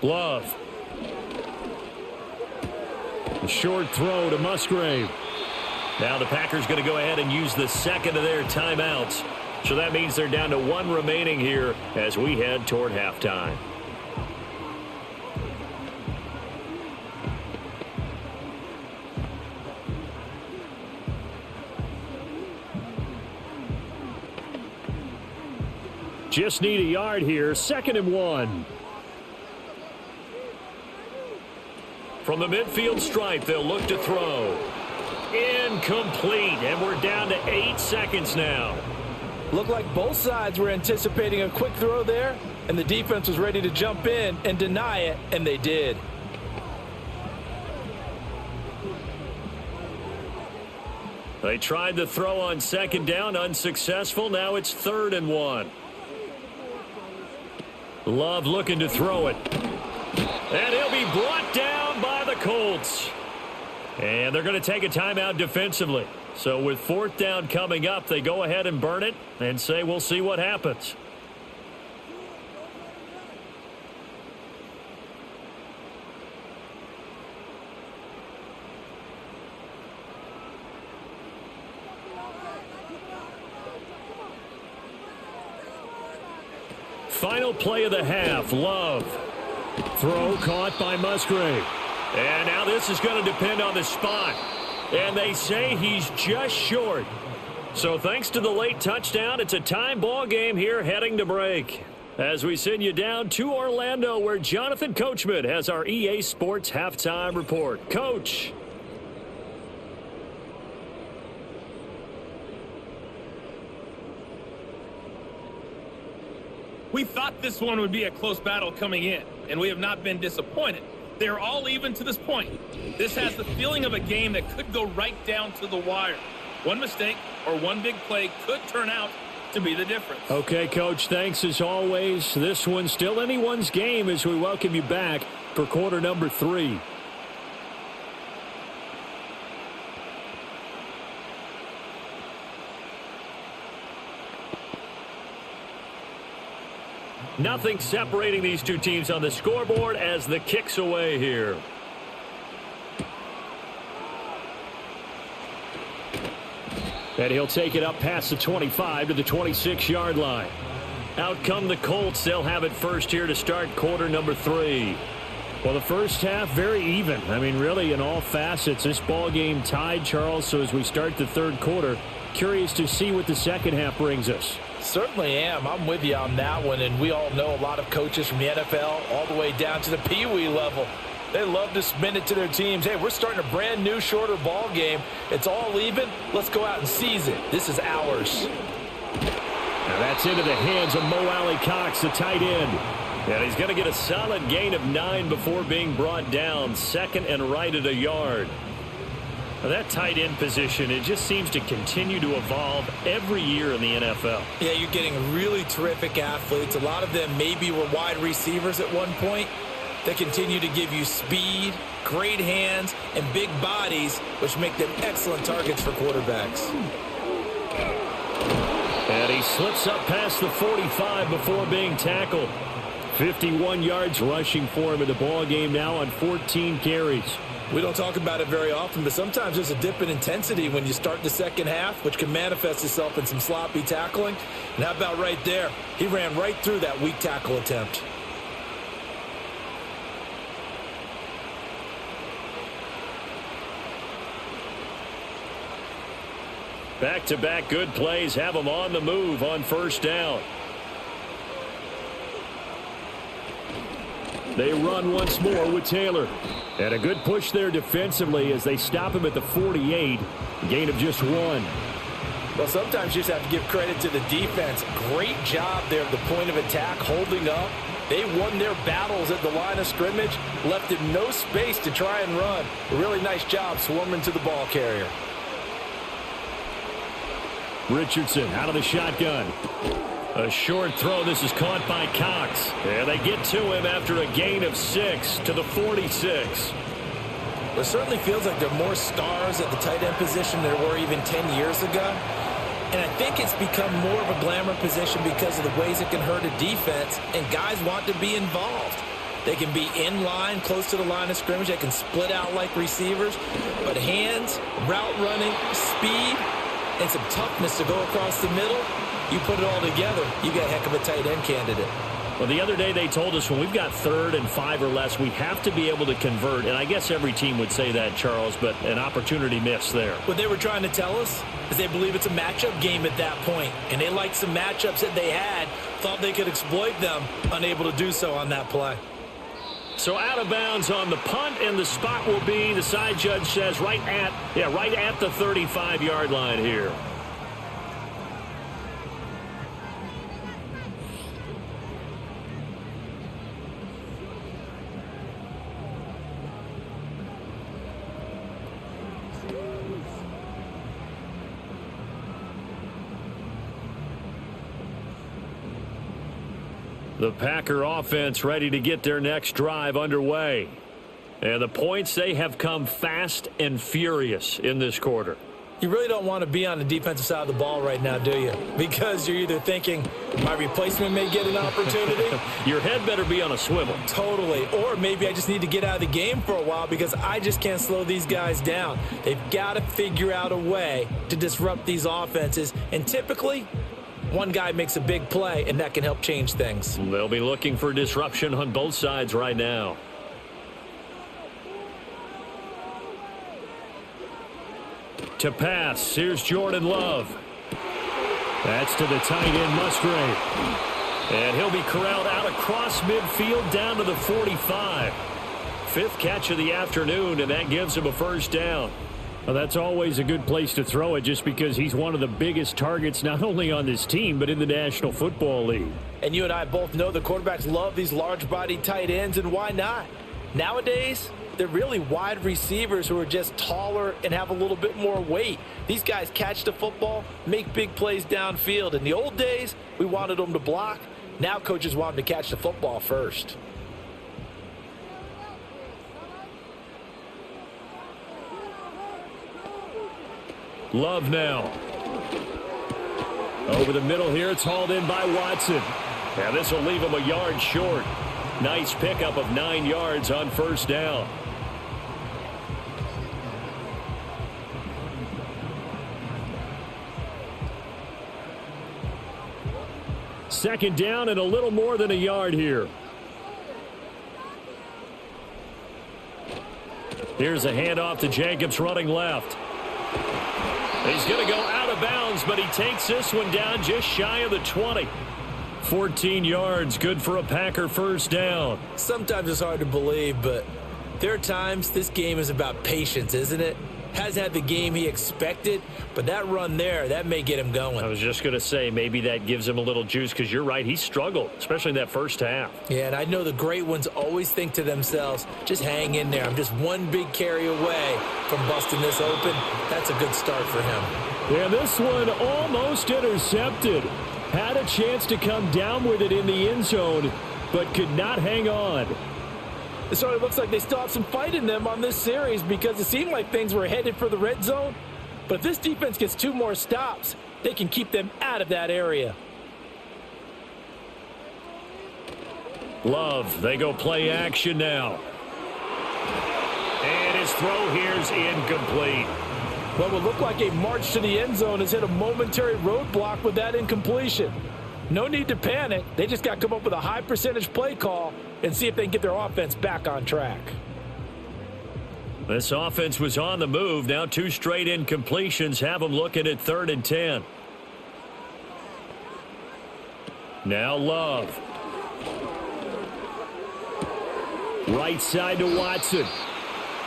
Love. A short throw to Musgrave. Now the Packers going to go ahead and use the second of their timeouts. So that means they're down to 1 remaining here as we head toward halftime. Just need a yard here. 2nd and 1. From the midfield stripe, they'll look to throw. Incomplete, and we're down to 8 seconds now. Looked like both sides were anticipating a quick throw there, and the defense was ready to jump in and deny it, and they did. They tried the throw on 2nd down, unsuccessful. Now it's 3rd and 1. Love looking to throw it. And he'll be brought down by the Colts. And they're going to take a timeout defensively. So with 4th down coming up, they go ahead and burn it and say we'll see what happens. Final play of the half. Love. Throw caught by Musgrave. And now this is going to depend on the spot. And they say he's just short. So thanks to the late touchdown, it's a tie ball game here heading to break. As we send you down to Orlando, where Jonathan Coachman has our EA Sports halftime report. Coach. We thought this one would be a close battle coming in, and we have not been disappointed. They're all even to this point. This has the feeling of a game that could go right down to the wire. One mistake or one big play could turn out to be the difference. Okay, Coach, thanks as always. This one's still anyone's game as we welcome you back for quarter number 3. Nothing separating these two teams on the scoreboard as the kick's away here. And he'll take it up past the 25 to the 26-yard line. Out come the Colts. They'll have it first here to start quarter number 3. Well, the first half, very even. I mean, really, in all facets, this ball game tied, Charles. So as we start the 3rd quarter, curious to see what the second half brings us. Certainly am. I'm with you on that one, and we all know a lot of coaches from the NFL all the way down to the Pee Wee level. They love to spin it to their teams. Hey, we're starting a brand new, shorter ball game. It's all even. Let's go out and seize it. This is ours. Now that's into the hands of Mo Alley Cox, the tight end. And he's going to get a solid gain of 9 before being brought down. 2nd and right at a yard. Now that tight end position, it just seems to continue to evolve every year in the NFL. Yeah, you're getting really terrific athletes. A lot of them maybe were wide receivers at one point. They continue to give you speed, great hands, and big bodies, which make them excellent targets for quarterbacks. And he slips up past the 45 before being tackled. 51 yards rushing for him in the ball game now on 14 carries. We don't talk about it very often, but sometimes there's a dip in intensity when you start the second half, which can manifest itself in some sloppy tackling. And how about right there? He ran right through that weak tackle attempt. Back-to-back good plays have them on the move on 1st down. They run once more with Taylor. And a good push there defensively as they stop him at the 48. Gain of just 1. Well, sometimes you just have to give credit to the defense. Great job there at the point of attack, holding up. They won their battles at the line of scrimmage, left him no space to try and run. A really nice job swarming to the ball carrier. Richardson out of the shotgun. A short throw. This is caught by Cox. And they get to him after a gain of 6 to the 46. It certainly feels like there are more stars at the tight end position than there were even 10 years ago. And I think it's become more of a glamour position because of the ways it can hurt a defense, and guys want to be involved. They can be in line, close to the line of scrimmage. They can split out like receivers. But hands, route running, speed, and some toughness to go across the middle, you put it all together, you got a heck of a tight end candidate. Well, the other day they told us when we've got 3rd and 5 or less, we have to be able to convert. And I guess every team would say that, Charles, but an opportunity missed there. What they were trying to tell us is they believe it's a matchup game at that point. And they liked some matchups that they had, thought they could exploit them, unable to do so on that play. So out of bounds on the punt, and the spot will be, the side judge says, right at the 35-yard line here. The Packer offense ready to get their next drive underway. And the points, they have come fast and furious in this quarter. You really don't want to be on the defensive side of the ball right now, do you? Because you're either thinking, my replacement may get an opportunity. Your head better be on a swivel. Totally. Or maybe I just need to get out of the game for a while because I just can't slow these guys down. They've got to figure out a way to disrupt these offenses. And typically, one guy makes a big play, and that can help change things. They'll be looking for disruption on both sides right now. To pass, here's Jordan Love. That's to the tight end, Musgrave. And he'll be corralled out across midfield down to the 45. 5th catch of the afternoon, and that gives him a first down. Well, that's always a good place to throw it just because he's one of the biggest targets not only on this team but in the National Football League. And you and I both know the quarterbacks love these large-bodied tight ends, and why not? Nowadays, they're really wide receivers who are just taller and have a little bit more weight. These guys catch the football, make big plays downfield. In the old days, we wanted them to block. Now coaches want them to catch the football first. Love now. Over the middle here, it's hauled in by Watson. Now this will leave him a yard short. Nice pickup of 9 yards on first down. Second down and a little more than a yard here. Here's a handoff to Jacobs running left. He's going to go out of bounds, but he takes this one down just shy of the 20. 14 yards, good for a Packer first down. Sometimes it's hard to believe, but there are times this game is about patience, isn't it? Hasn't had the game he expected, but that run there, that may get him going. I was just going to say, maybe that gives him a little juice, because you're right, he struggled, especially in that first half. Yeah, and I know the great ones always think to themselves, just hang in there. I'm just one big carry away from busting this open. That's a good start for him. Yeah, this one almost intercepted. Had a chance to come down with it in the end zone, but could not hang on. It sort of looks like they still have some fight in them on this series because it seemed like things were headed for the red zone. But if this defense gets 2 more stops, they can keep them out of that area. Love, they go play action now. And his throw here's incomplete. What would look like a march to the end zone has hit a momentary roadblock with that incompletion. No need to panic. They just got to come up with a high percentage play call and see if they can get their offense back on track. This offense was on the move. Now 2 straight incompletions have them looking at 3rd and 10. Now Love. Right side to Watson.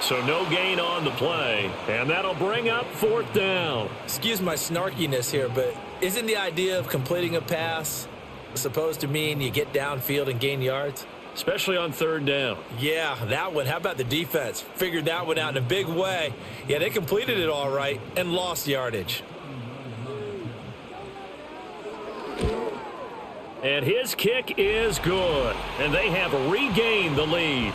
So no gain on the play, and that'll bring up 4th down. Excuse my snarkiness here, but isn't the idea of completing a pass supposed to mean you get downfield and gain yards? Especially on 3rd down. Yeah, that one. How about the defense? Figured that one out in a big way. Yeah, they completed it all right and lost yardage. And his kick is good, and they have regained the lead.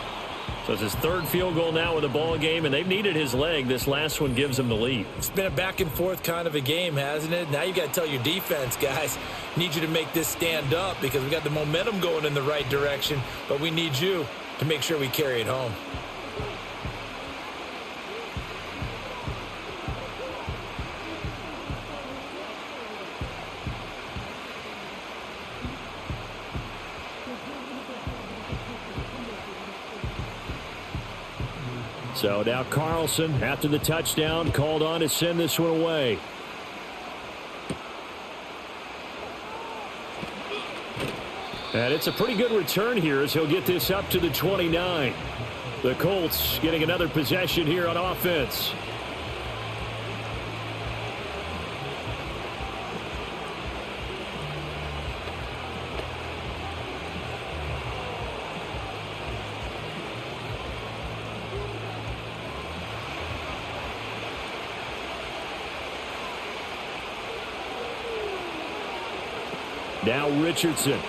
So it's his 3rd field goal now in the ball game, and they've needed his leg. This last one gives them the lead. It's been a back-and-forth kind of a game, hasn't it? Now you got to tell your defense, guys, need you to make this stand up because we got the momentum going in the right direction, but we need you to make sure we carry it home. So now Carlson, after the touchdown, called on to send this one away. And it's a pretty good return here as he'll get this up to the 29. The Colts getting another possession here on offense. Now Richardson.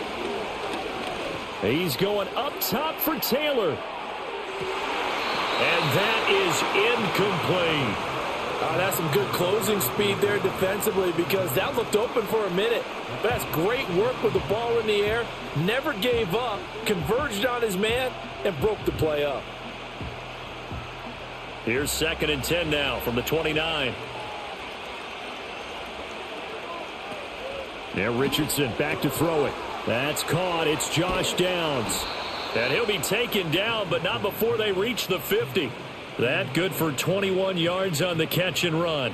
He's going up top for Taylor. And that is incomplete. That's some good closing speed there defensively because that looked open for a minute. That's great work with the ball in the air. Never gave up. Converged on his man and broke the play up. Here's 2nd and 10 now from the 29. Now Richardson back to throw it. That's caught. It's Josh Downs. And he'll be taken down, but not before they reach the 50. That good for 21 yards on the catch and run.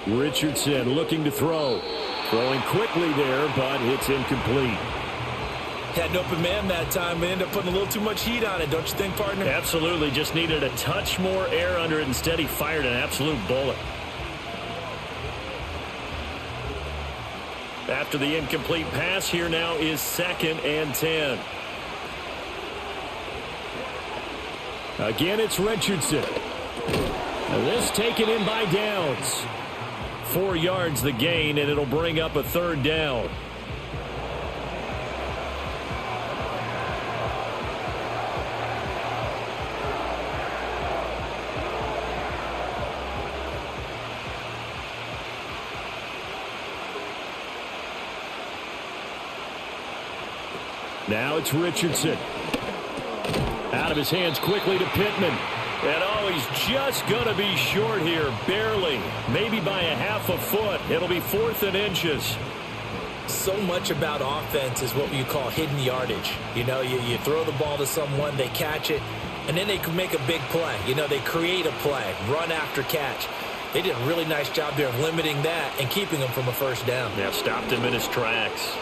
Richardson looking to throw. Throwing quickly there, but it's incomplete. Had an open man that time and ended up putting a little too much heat on it, don't you think, partner? Absolutely. Just needed a touch more air under it. Instead, he fired an absolute bullet. After the incomplete pass, here now is 2nd and 10. Again, it's Richardson. Now this taken in by Downs. 4 yards the gain, and it'll bring up a 3rd down. Now it's Richardson. Out of his hands quickly to Pittman. And oh, he's just going to be short here, barely. Maybe by a half a foot. It'll be 4th and inches. So much about offense is what you call hidden yardage. You know, you throw the ball to someone, they catch it, and then they can make a big play. You know, they create a play, run after catch. They did a really nice job there of limiting that and keeping him from a 1st down. Yeah, stopped him in his tracks.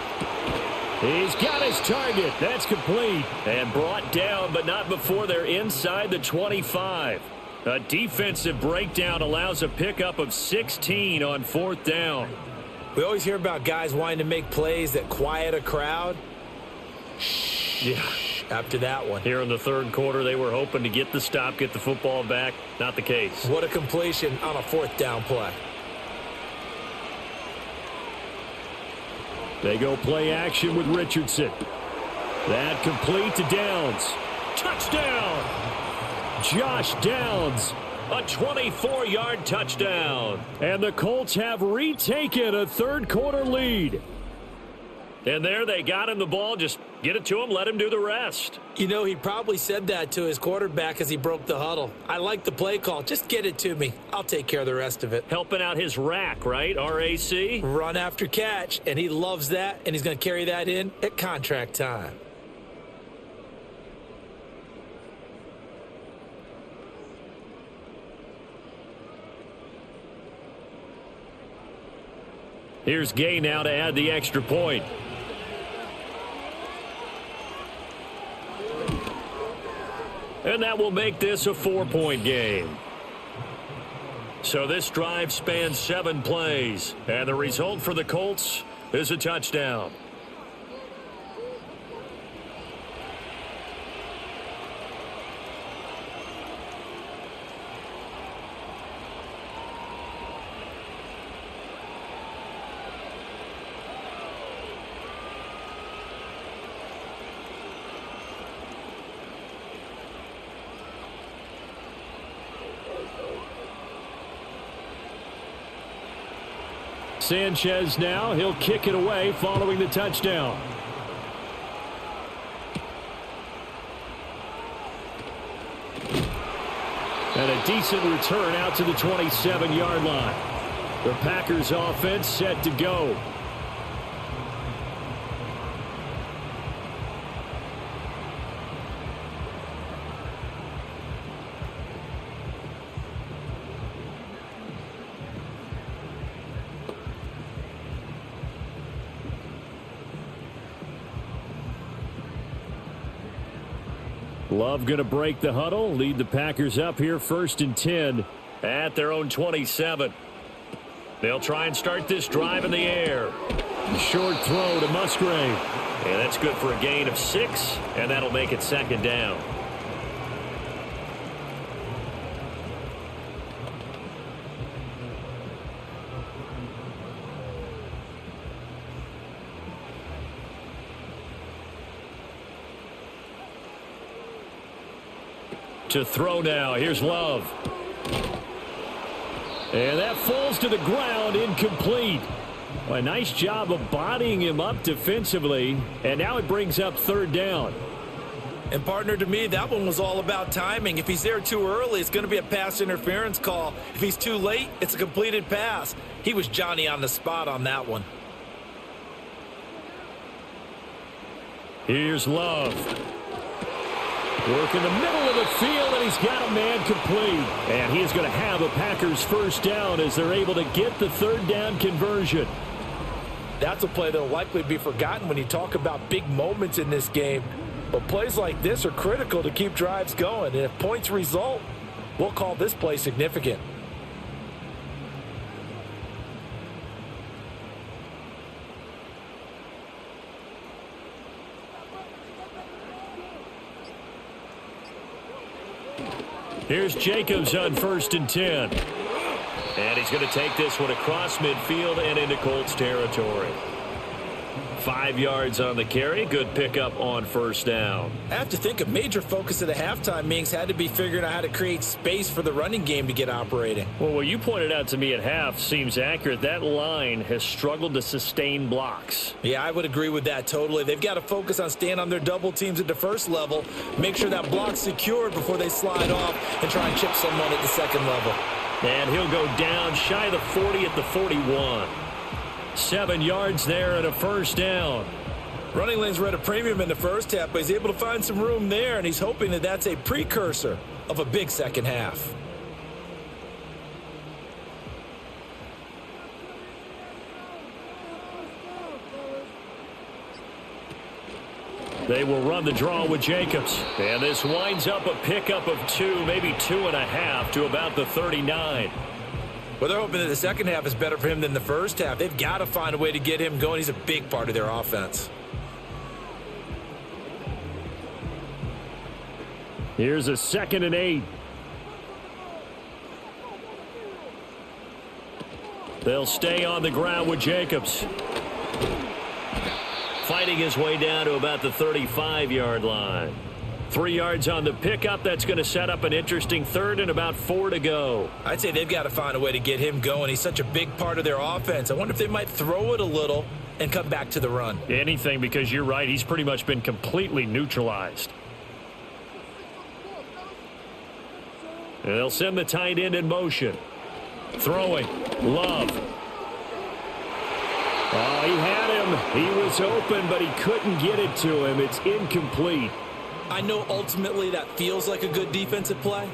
He's got his target. That's complete. And brought down, but not before they're inside the 25. A defensive breakdown allows a pickup of 16 on 4th down. We always hear about guys wanting to make plays that quiet a crowd. Yeah. After that one. Here in the 3rd quarter, they were hoping to get the stop, get the football back. Not the case. What a completion on a 4th down play. They go play action with Richardson. That complete to Downs. Touchdown! Josh Downs. A 24-yard touchdown. And the Colts have retaken a 3rd quarter lead. And there they got him the ball. Just get it to him, let him do the rest. You know, he probably said that to his quarterback as he broke the huddle. I like the play call. Just get it to me. I'll take care of the rest of it. Helping out his rack, right? R-A-C? Run after catch, and he loves that, and he's going to carry that in at contract time. Here's Gay now to add the extra point. And that will make this a 4-point game. So this drive spans 7 plays. And the result for the Colts is a touchdown. Sanchez now, he'll kick it away following the touchdown. And a decent return out to the 27-yard line. The Packers offense set to go. Love going to break the huddle, lead the Packers up here 1st and 10 at their own 27. They'll try and start this drive in the air. Short throw to Musgrave. And that's good for a gain of 6, and that'll make it 2nd down. To throw now. Here's Love. And that falls to the ground, incomplete. Well, a nice job of bodying him up defensively. And now it brings up 3rd down. And partner, to me, that one was all about timing. If he's there too early, it's going to be a pass interference call. If he's too late, it's a completed pass. He was Johnny on the spot on that one. Here's Love. Work in the middle of the field, and he's got a man complete. And he's going to have a Packers 1st down as they're able to get the 3rd down conversion. That's a play that will likely be forgotten when you talk about big moments in this game. But plays like this are critical to keep drives going. And if points result, we'll call this play significant. Here's Jacobs on 1st and 10. And he's going to take this one across midfield and into Colts territory. 5 yards on the carry. Good pickup on 1st down. I have to think a major focus of the halftime meetings had to be figuring out how to create space for the running game to get operating. Well, what you pointed out to me at half seems accurate. That line has struggled to sustain blocks. Yeah, I would agree with that totally. They've got to focus on staying on their double teams at the 1st level, make sure that block's secured before they slide off and try and chip someone at the 2nd level. And he'll go down shy of the 40 at the 41. 7 yards there and a 1st down. Running lanes were at a premium in the 1st half, but he's able to find some room there, and he's hoping that that's a precursor of a big 2nd half. They will run the draw with Jacobs. And this winds up a pickup of 2, maybe 2.5 to about the 39. Well, they're hoping that the 2nd half is better for him than the 1st half. They've got to find a way to get him going. He's a big part of their offense. Here's a 2nd and 8. They'll stay on the ground with Jacobs. Fighting his way down to about the 35-yard line. 3 yards on the pickup. That's going to set up an interesting 3rd and about 4 to go. I'd say they've got to find a way to get him going. He's such a big part of their offense. I wonder if they might throw it a little and come back to the run. Anything, because you're right. He's pretty much been completely neutralized. And they'll send the tight end in motion. Throwing. Love. Oh, he had him. He was open, but he couldn't get it to him. It's incomplete. I know ultimately that feels like a good defensive play,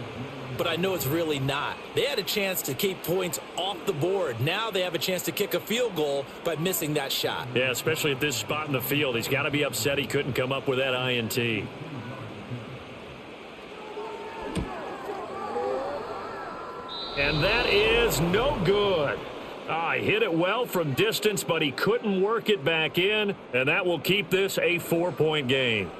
but I know it's really not. They had a chance to keep points off the board. Now they have a chance to kick a field goal by missing that shot. Yeah, especially at this spot in the field. He's got to be upset he couldn't come up with that INT. And that is no good. He hit it well from distance, but he couldn't work it back in, and that will keep this a 4-point game.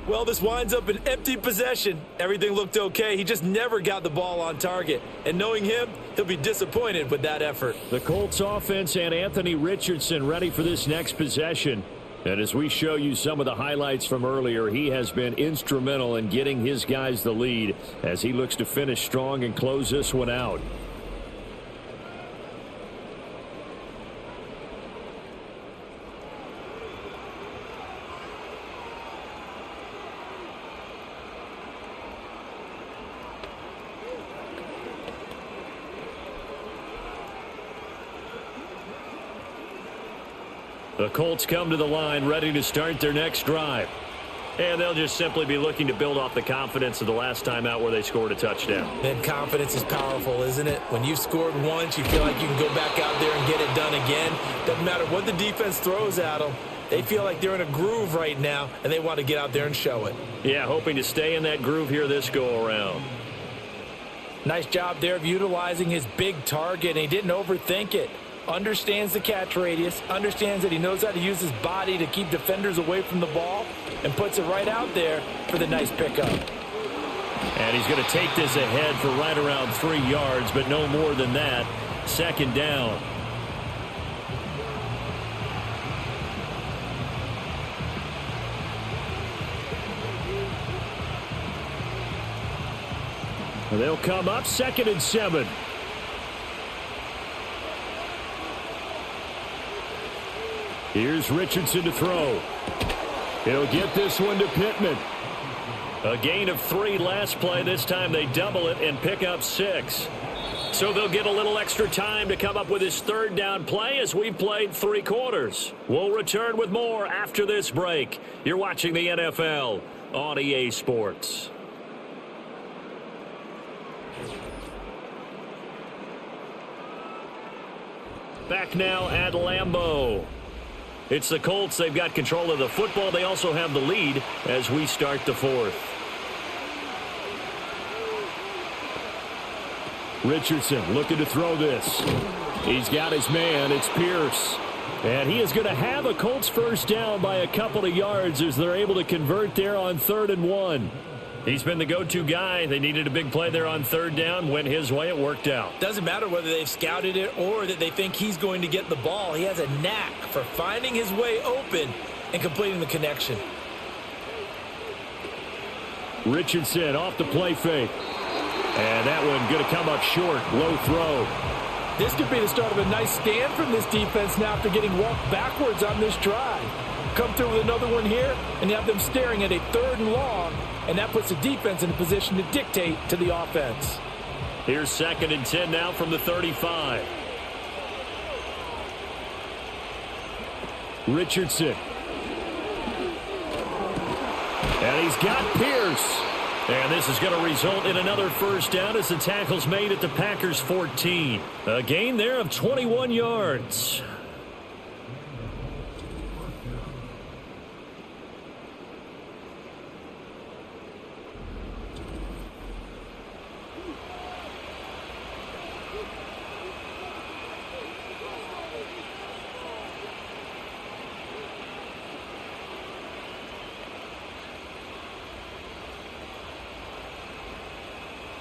Well, this winds up an empty possession. Everything looked okay. He just never got the ball on target. And knowing him, he'll be disappointed with that effort. The Colts offense and Anthony Richardson ready for this next possession. And as we show you some of the highlights from earlier, he has been instrumental in getting his guys the lead as he looks to finish strong and close this one out. The Colts come to the line ready to start their next drive. And they'll just simply be looking to build off the confidence of the last time out where they scored a touchdown. And confidence is powerful, isn't it? When you've scored once, you feel like you can go back out there and get it done again. Doesn't matter what the defense throws at them. They feel like they're in a groove right now, and they want to get out there and show it. Yeah, hoping to stay in that groove here this go-around. Nice job there of utilizing his big target, and he didn't overthink it. Understands the catch radius, understands that he knows how to use his body to keep defenders away from the ball, and puts it right out there for the nice pickup. And he's going to take this ahead for right around 3 yards, but no more than that. Second down. They'll come up 2nd and 7. Here's Richardson to throw. He'll get this one to Pittman. A gain of 3 last play. This time they double it and pick up 6. So they'll get a little extra time to come up with his 3rd down play as we've played 3 quarters. We'll return with more after this break. You're watching the NFL on EA Sports. Back now at Lambeau. It's the Colts. They've got control of the football. They also have the lead as we start the 4th. Richardson looking to throw this. He's got his man. It's Pierce. And he is going to have a Colts first down by a couple of yards as they're able to convert there on 3rd and 1. He's been the go-to guy. They needed a big play there on 3rd down. Went his way. It worked out. Doesn't matter whether they've scouted it or that they think he's going to get the ball. He has a knack for finding his way open and completing the connection. Richardson off the play fake. And that one going to come up short. Low throw. This could be the start of a nice stand from this defense now after getting walked backwards on this drive. Come through with another one here, and you have them staring at a 3rd and long, and that puts the defense in a position to dictate to the offense. Here's 2nd and 10 now from the 35. Richardson. And he's got Pierce. And this is going to result in another first down as the tackle's made at the Packers' 14. A gain there of 21 yards.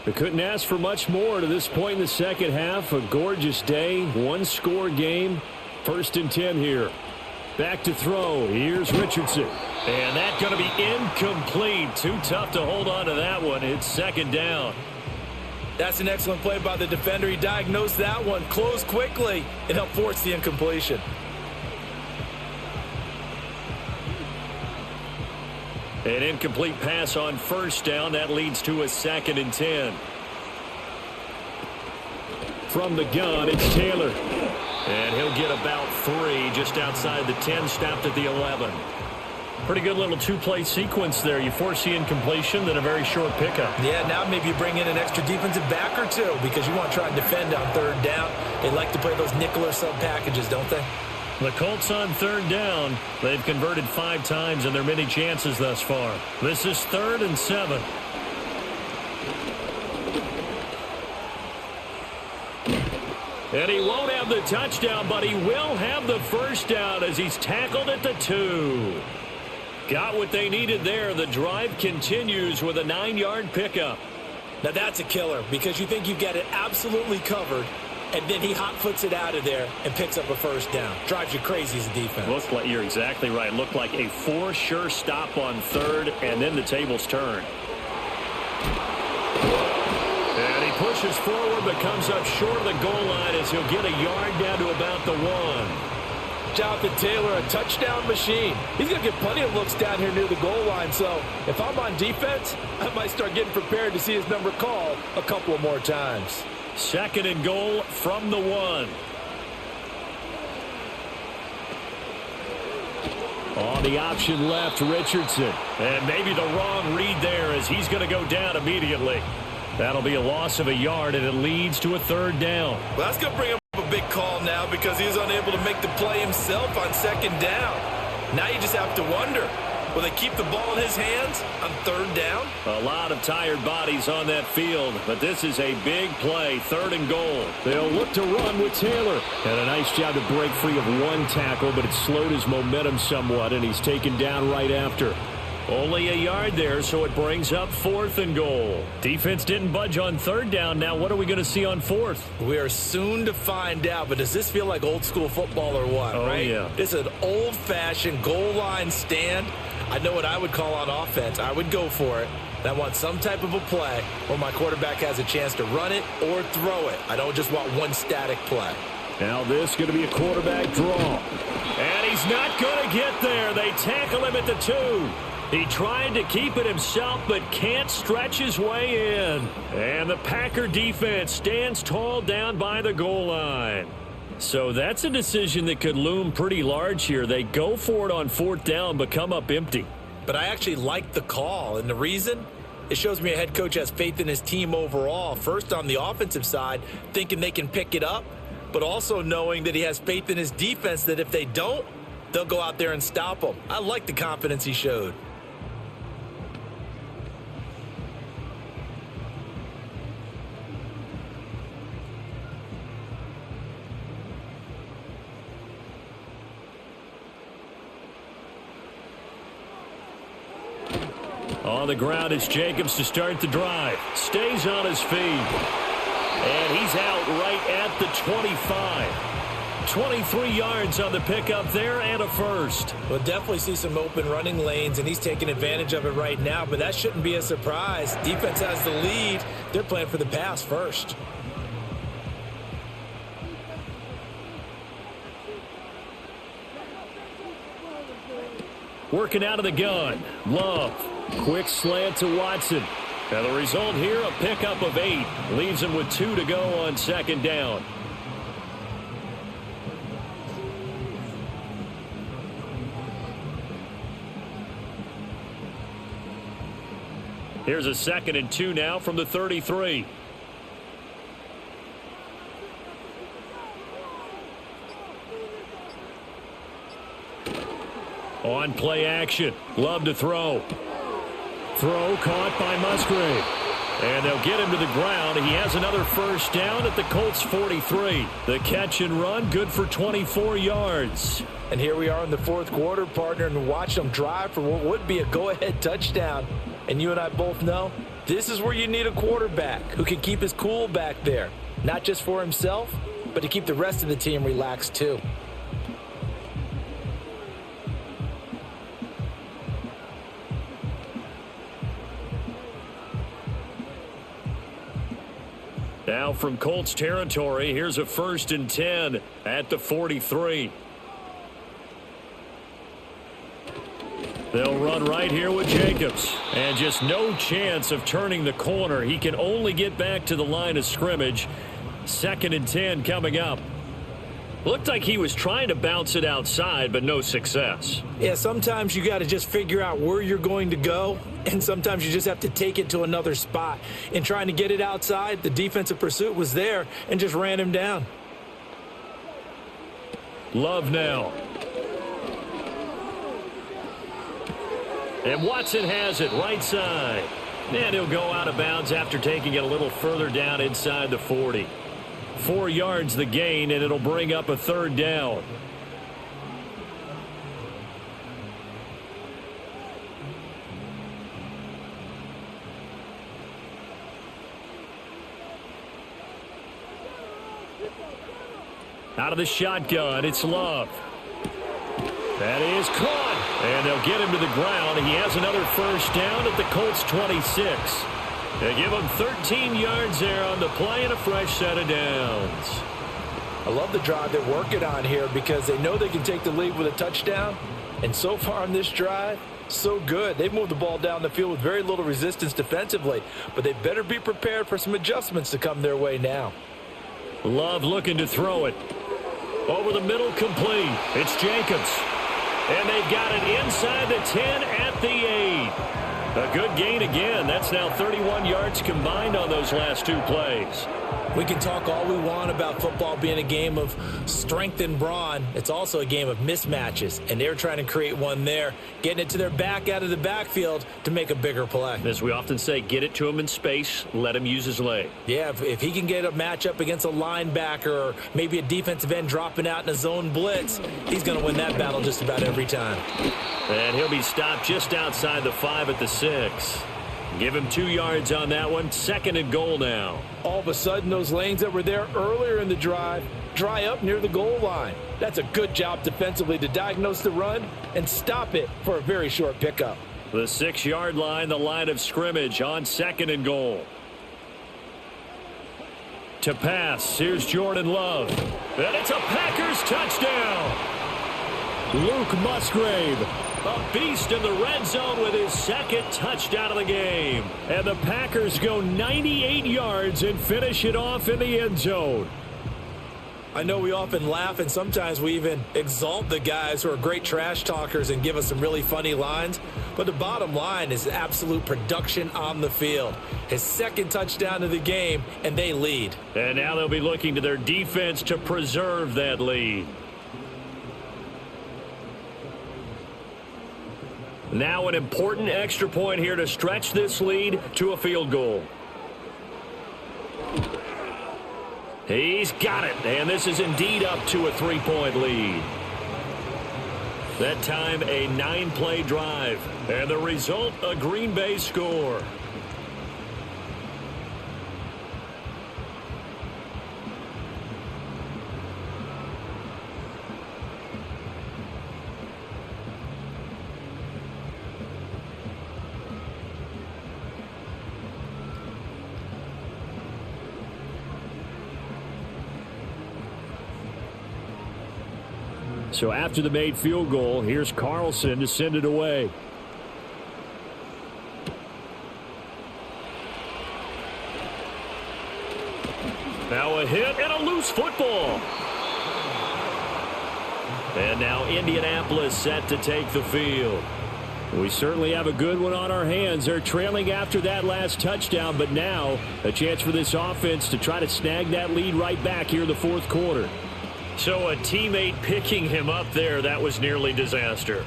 They couldn't ask for much more to this point in the second half. A gorgeous day, 1-score game. 1st and 10 here. Back to throw. Here's Richardson. And that's going to be incomplete. Too tough to hold on to that one. It's 2nd down. That's an excellent play by the defender. He diagnosed that one, closed quickly, and helped force the incompletion. An incomplete pass on 1st down. That leads to a 2nd and 10. From the gun, it's Taylor. And he'll get about 3 just outside the 10, stopped at the 11. Pretty good little 2-play sequence there. You force the incompletion, then a very short pickup. Yeah, now maybe you bring in an extra defensive back or 2 because you want to try and defend on 3rd down. They like to play those nickel or sub packages, don't they? The Colts on 3rd down. They've converted 5 times in their many chances thus far. This is 3rd and 7. And he won't have the touchdown, but he will have the first down as he's tackled at the 2. Got what they needed there. The drive continues with a 9-yard pickup. Now that's a killer because you think you've got it absolutely covered, and then he hot-foots it out of there and picks up a first down. Drives you crazy as a defense. Looked like, you're exactly right. Looked like a 4 sure stop on 3rd, and then the tables turn. And he pushes forward but comes up short of the goal line as he'll get a yard down to about the 1. Jonathan Taylor, a touchdown machine. He's going to get plenty of looks down here near the goal line, so if I'm on defense, I might start getting prepared to see his number called a couple of more times. 2nd and goal from the 1. On the option left, Richardson. And maybe the wrong read there as he's going to go down immediately. That'll be a loss of a yard, and it leads to a third down. Well, that's going to bring up a big call now because he's unable to make the play himself on second down. Now you just have to wonder, will they keep the ball in his hands on third down? A lot of tired bodies on that field, but this is a big play, 3rd and goal. They'll look to run with Taylor. And a nice job to break free of one tackle, but it slowed his momentum somewhat, and he's taken down right after. Only a yard there, so it brings up 4th and goal. Defense didn't budge on 3rd down. Now what are we going to see on 4th? We are soon to find out, but does this feel like old school football or what, right? Yeah. It's an old-fashioned goal line stand. I know what I would call on offense. I would go for it. And I want some type of a play where my quarterback has a chance to run it or throw it. I don't just want one static play. Now this is going to be a quarterback draw. And he's not going to get there. They tackle him at the 2. He tried to keep it himself, but can't stretch his way in. And the Packer defense stands tall down by the goal line. So that's a decision that could loom pretty large here. They go for it on 4th down, but come up empty. But I actually like the call, and the reason? It shows me a head coach has faith in his team overall. First on the offensive side, thinking they can pick it up, but also knowing that he has faith in his defense that if they don't, they'll go out there and stop them. I like the confidence he showed. On the ground, it's Jacobs to start the drive. Stays on his feet. And he's out right at the 25. 23 yards on the pickup there and a first. We'll definitely see some open running lanes, and he's taking advantage of it right now, but that shouldn't be a surprise. Defense has the lead. They're playing for the pass first. Working out of the gun. Love. Quick slant to Watson. And the result here, a pickup of 8. Leaves him with 2 to go on 2nd down. Here's a 2nd and 2 now from the 33. On play action. Love to throw. Throw caught by Musgrave. And they'll get him to the ground. He has another first down at the Colts 43. The catch and run good for 24 yards. And here we are in the 4th quarter, partner, and watch them drive for what would be a go-ahead touchdown. And you and I both know this is where you need a quarterback who can keep his cool back there. Not just for himself, but to keep the rest of the team relaxed too. Now from Colts territory, here's a 1st and 10 at the 43. They'll run right here with Jacobs. And just no chance of turning the corner. He can only get back to the line of scrimmage. 2nd and 10 coming up. Looked like he was trying to bounce it outside, but no success. Yeah, sometimes you got to just figure out where you're going to go, and sometimes you just have to take it to another spot. In trying to get it outside, the defensive pursuit was there and just ran him down. Love now. And Watson has it right side. And he'll go out of bounds after taking it a little further down inside the 40. 4 yards the gain, and it'll bring up a 3rd down. Out of the shotgun, it's Love. That is caught, and they'll get him to the ground. He has another first down at the Colts 26. They give him 13 yards there on the play and a fresh set of downs. I love the drive they're working on here because they know they can take the lead with a touchdown. And so far on this drive, so good. They've moved the ball down the field with very little resistance defensively, but they better be prepared for some adjustments to come their way now. Love looking to throw it. Over the middle, complete. It's Jacobs. And they've got it inside the 10 at the 8. A good gain again. That's now 31 yards combined on those last two plays. We can talk all we want about football being a game of strength and brawn. It's also a game of mismatches, and they're trying to create one there, getting it to their back out of the backfield to make a bigger play. As we often say, get it to him in space, let him use his leg. Yeah, if he can get a matchup against a linebacker or maybe a defensive end dropping out in a zone blitz, he's going to win that battle just about every time. And he'll be stopped just outside the 5 at the 6. Give him 2 yards on that one. 2nd and goal now. All of a sudden, those lanes that were there earlier in the drive dry up near the goal line. That's a good job defensively to diagnose the run and stop it for a very short pickup. The 6-yard line, the line of scrimmage on 2nd and goal. To pass, here's Jordan Love. And it's a Packers touchdown. Luke Musgrave, a beast in the red zone with his 2nd touchdown of the game. And the Packers go 98 yards and finish it off in the end zone. I know we often laugh and sometimes we even exalt the guys who are great trash talkers and give us some really funny lines. But the bottom line is absolute production on the field. His 2nd touchdown of the game, and they lead. And now they'll be looking to their defense to preserve that lead. Now an important extra point here to stretch this lead to a field goal. He's got it, and this is indeed up to a 3-point lead. That time a 9-play drive, and the result a Green Bay score. So after the made field goal, here's Carlson to send it away. Now a hit and a loose football. And now Indianapolis set to take the field. We certainly have a good one on our hands. They're trailing after that last touchdown, but now a chance for this offense to try to snag that lead right back here in the 4th quarter. So a teammate picking him up there, that was nearly disaster.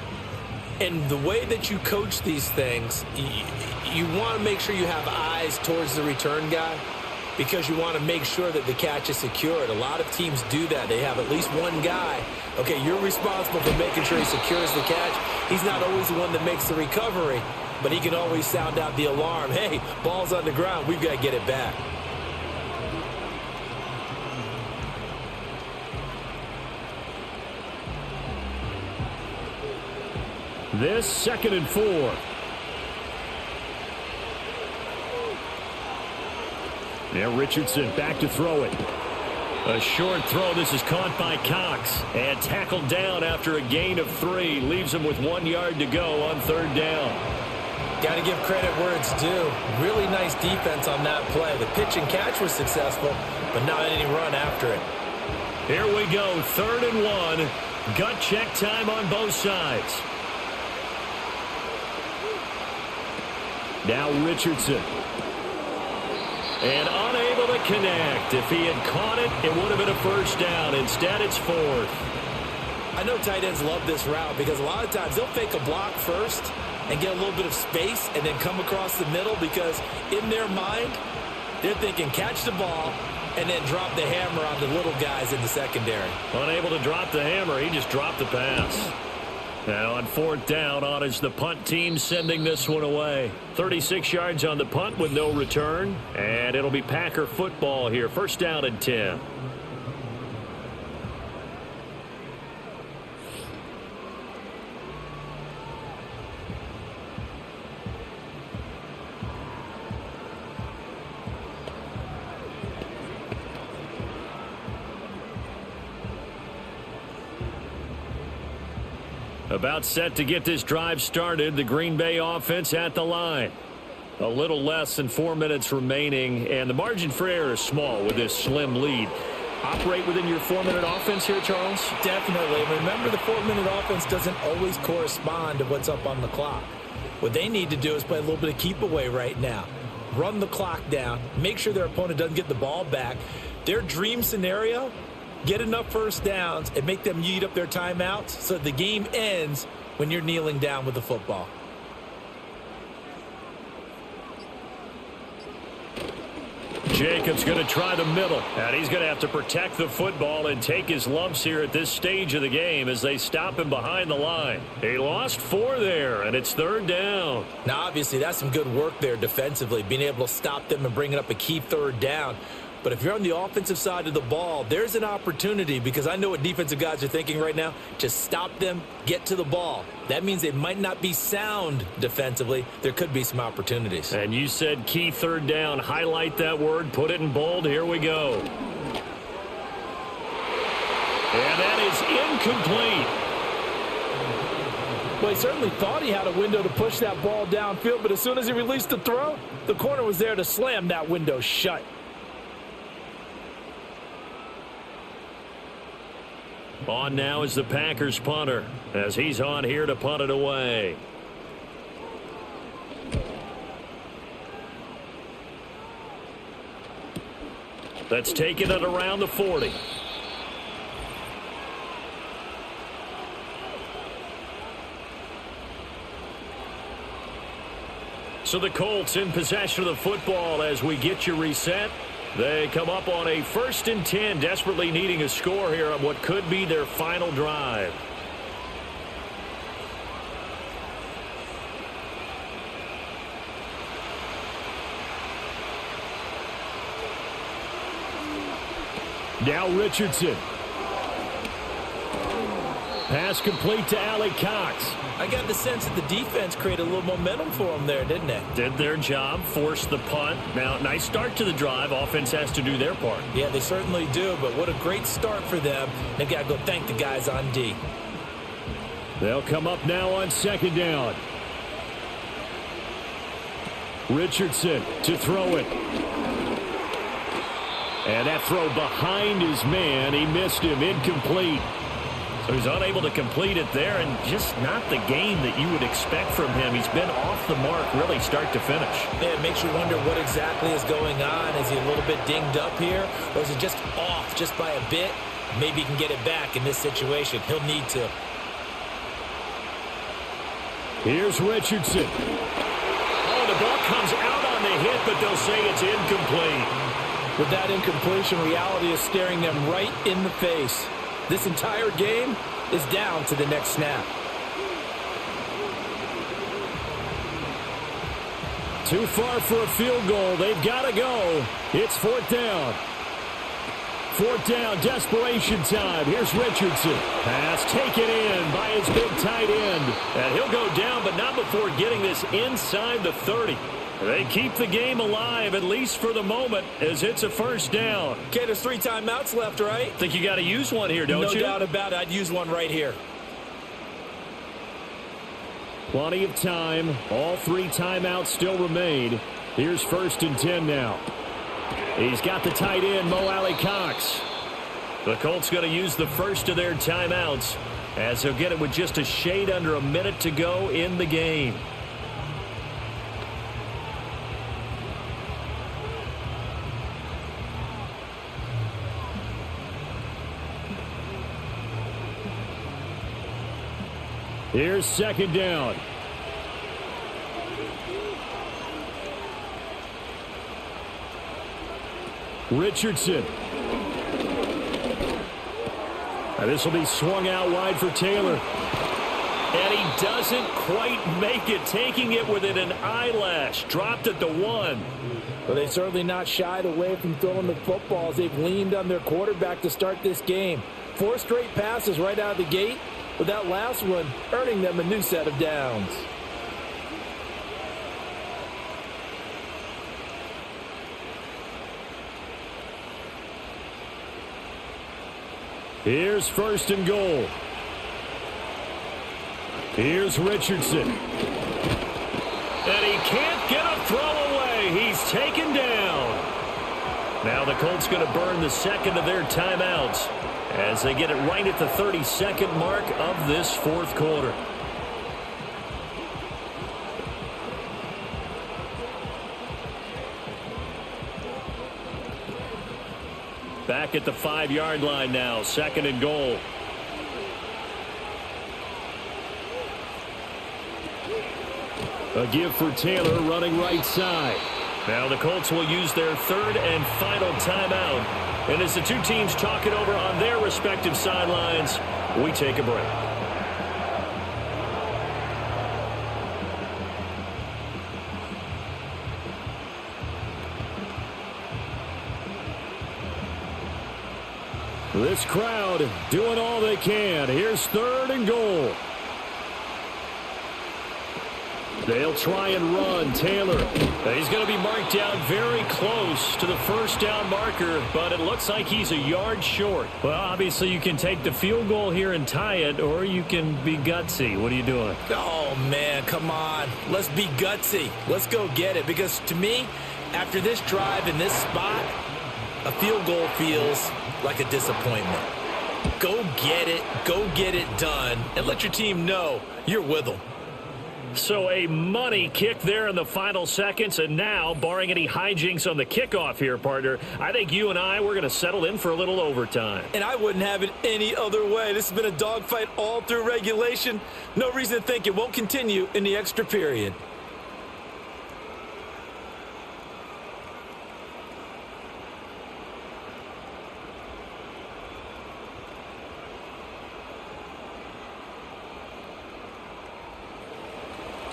And the way that you coach these things, you want to make sure you have eyes towards the return guy because you want to make sure that the catch is secured. A lot of teams do that. They have at least one guy. Okay, you're responsible for making sure he secures the catch. He's not always the one that makes the recovery, but he can always sound out the alarm. Hey, ball's on the ground. We've got to get it back. This 2nd and 4. Now Richardson back to throw it. A short throw. This is caught by Cox and tackled down after a gain of 3. Leaves him with 1 yard to go on 3rd down. Got to give credit where it's due. Really nice defense on that play. The pitch and catch was successful, but not any run after it. Here we go. 3rd and 1. Gut check time on both sides. Now Richardson. And unable to connect. If he had caught it, it would have been a 1st down. Instead, it's 4th. I know tight ends love this route because a lot of times they'll fake a block first and get a little bit of space and then come across the middle because in their mind, they're thinking catch the ball and then drop the hammer on the little guys in the secondary. Unable to drop the hammer, he just dropped the pass. Now on 4th down, on is the punt team sending this one away. 36 yards on the punt with no return. And it'll be Packer football here. 1st down and 10. About set to get this drive started. The Green Bay offense at the line. A little less than 4 minutes remaining, and the margin for error is small with this slim lead. operate within your 4-minute offense here, Charles? Definitely. Remember, the 4-minute offense doesn't always correspond to what's up on the clock. What they need to do is play a little bit of keep away right now. Run the clock down. Make sure their opponent doesn't get the ball back. Their dream scenario, get enough first downs and make them eat up their timeouts so the game ends when you're kneeling down with the football. Jacobs going to try the middle, and he's going to have to protect the football and take his lumps here at this stage of the game as they stop him behind the line. He lost 4 there, and it's 3rd down. Now, obviously, that's some good work there defensively, being able to stop them and bringing up a key 3rd down. But if you're on the offensive side of the ball, there's an opportunity, because I know what defensive guys are thinking right now, to stop them, get to the ball. That means they might not be sound defensively. There could be some opportunities. And you said key 3rd down. Highlight that word. Put it in bold. Here we go. And that is incomplete. Well, he certainly thought he had a window to push that ball downfield, but as soon as he released the throw, the corner was there to slam that window shut. On now is the Packers punter as he's on here to punt it away. That's taking it around the 40. So the Colts in possession of the football as we get you reset. They come up on a 1st and 10, desperately needing a score here on what could be their final drive. Now Richardson. Pass complete to Ali Cox. I got the sense that the defense created a little momentum for them there, didn't they? Did their job, forced the punt. Now, nice start to the drive. Offense has to do their part. Yeah, they certainly do, but what a great start for them. They've got to go thank the guys on D. They'll come up now on 2nd down. Richardson to throw it. And that throw behind his man. He missed him. Incomplete. So he's unable to complete it there, and just not the game that you would expect from him. He's been off the mark really start to finish. Yeah, it makes you wonder what exactly is going on. Is he a little bit dinged up here, or is it just off just by a bit? Maybe he can get it back in this situation. He'll need to. Here's Richardson. Oh, the ball comes out on the hit, but they'll say it's incomplete. With that incompletion, reality is staring them right in the face. This entire game is down to the next snap. Too far for a field goal. They've got to go. It's 4th down. 4th down, desperation time. Here's Richardson. Pass taken in by his big tight end. And he'll go down, but not before getting this inside the 30. They keep the game alive, at least for the moment, as it's a 1st down. Okay, there's 3 timeouts left, right? Think you got to use one here, don't you? No doubt about it. I'd use one right here. Plenty of time. All 3 timeouts still remain. Here's 1st and 10 now. He's got the tight end, Mo Alley Cox. The Colts going to use the first of their timeouts as they'll get it with just a shade under a minute to go in the game. Here's 2nd down. Richardson. And this will be swung out wide for Taylor. And he doesn't quite make it, taking it within an eyelash. Dropped at the 1. Well, they've certainly not shied away from throwing the footballs. They've leaned on their quarterback to start this game. 4 straight passes right out of the gate, with that last one earning them a new set of downs. Here's 1st and goal. Here's Richardson. And he can't get a throw away. He's taken down. Now the Colts going to burn the second of their timeouts as they get it right at the 32nd mark of this fourth quarter. Back at the 5-yard line now, 2nd and goal. A give for Taylor running right side. Now the Colts will use their 3rd and final timeout. And as the two teams talk it over on their respective sidelines, we take a break. This crowd doing all they can. Here's 3rd and goal. They'll try and run. Taylor. He's going to be marked down very close to the first down marker, but it looks like he's a yard short. Well, obviously you can take the field goal here and tie it, or you can be gutsy. What are you doing? Oh, man, come on. Let's be gutsy. Let's go get it, because to me, after this drive in this spot, a field goal feels like a disappointment. Go get it done, and let your team know you're with them. So a money kick there in the final seconds, and now, barring any hijinks on the kickoff here, partner, I think you and we're going to settle in for a little overtime. And I wouldn't have it any other way. This has been a dogfight all through regulation. No reason to think it won't continue in the extra period.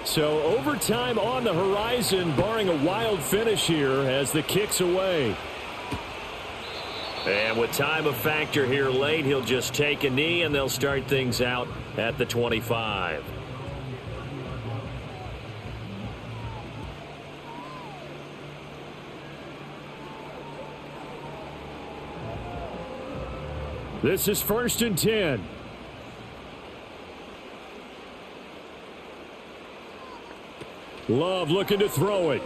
So overtime on the horizon, barring a wild finish here as the kick's away. And with time a factor here late, he'll just take a knee, and they'll start things out at the 25. This is 1st and 10. Love looking to throw it.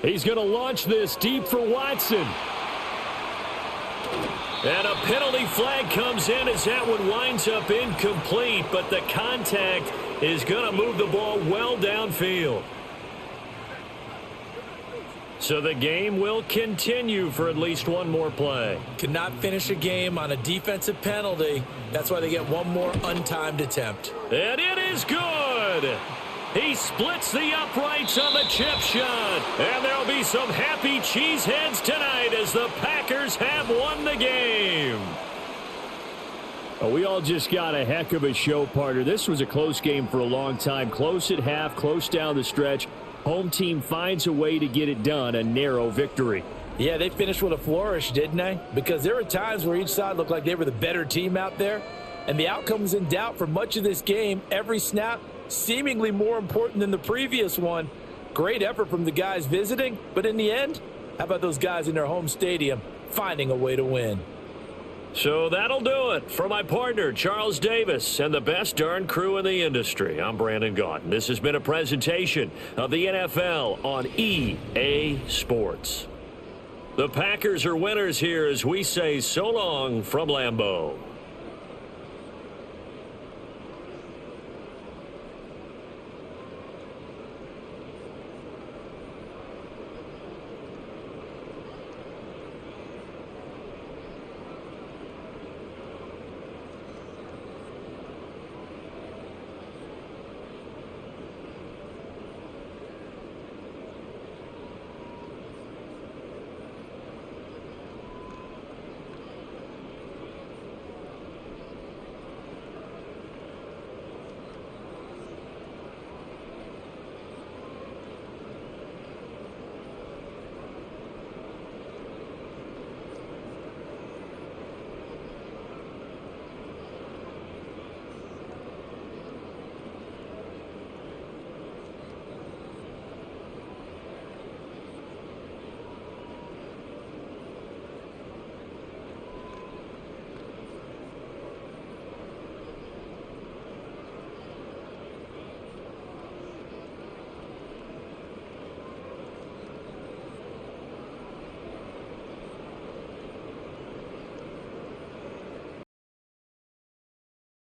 He's going to launch this deep for Watson. And a penalty flag comes in as that one winds up incomplete, but the contact is going to move the ball well downfield. So the game will continue for at least one more play. Cannot finish a game on a defensive penalty. That's why they get one more untimed attempt. And it is good. He splits the uprights on the chip shot. And there'll be some happy cheeseheads tonight as the Packers have won the game. Oh, we all just got a heck of a show, partner. This was a close game for a long time. Close at half, close down the stretch. Home team finds a way to get it done, a narrow victory. Yeah, they finished with a flourish, didn't they? Because there were times where each side looked like they were the better team out there. And the outcome was in doubt for much of this game. Every snap seemingly more important than the previous one. Great effort from the guys visiting. But in the end, how about those guys in their home stadium finding a way to win? So that'll do it for my partner, Charles Davis, and the best darn crew in the industry. I'm Brandon Gaudin. This has been a presentation of the NFL on EA Sports. The Packers are winners here as we say so long from Lambeau.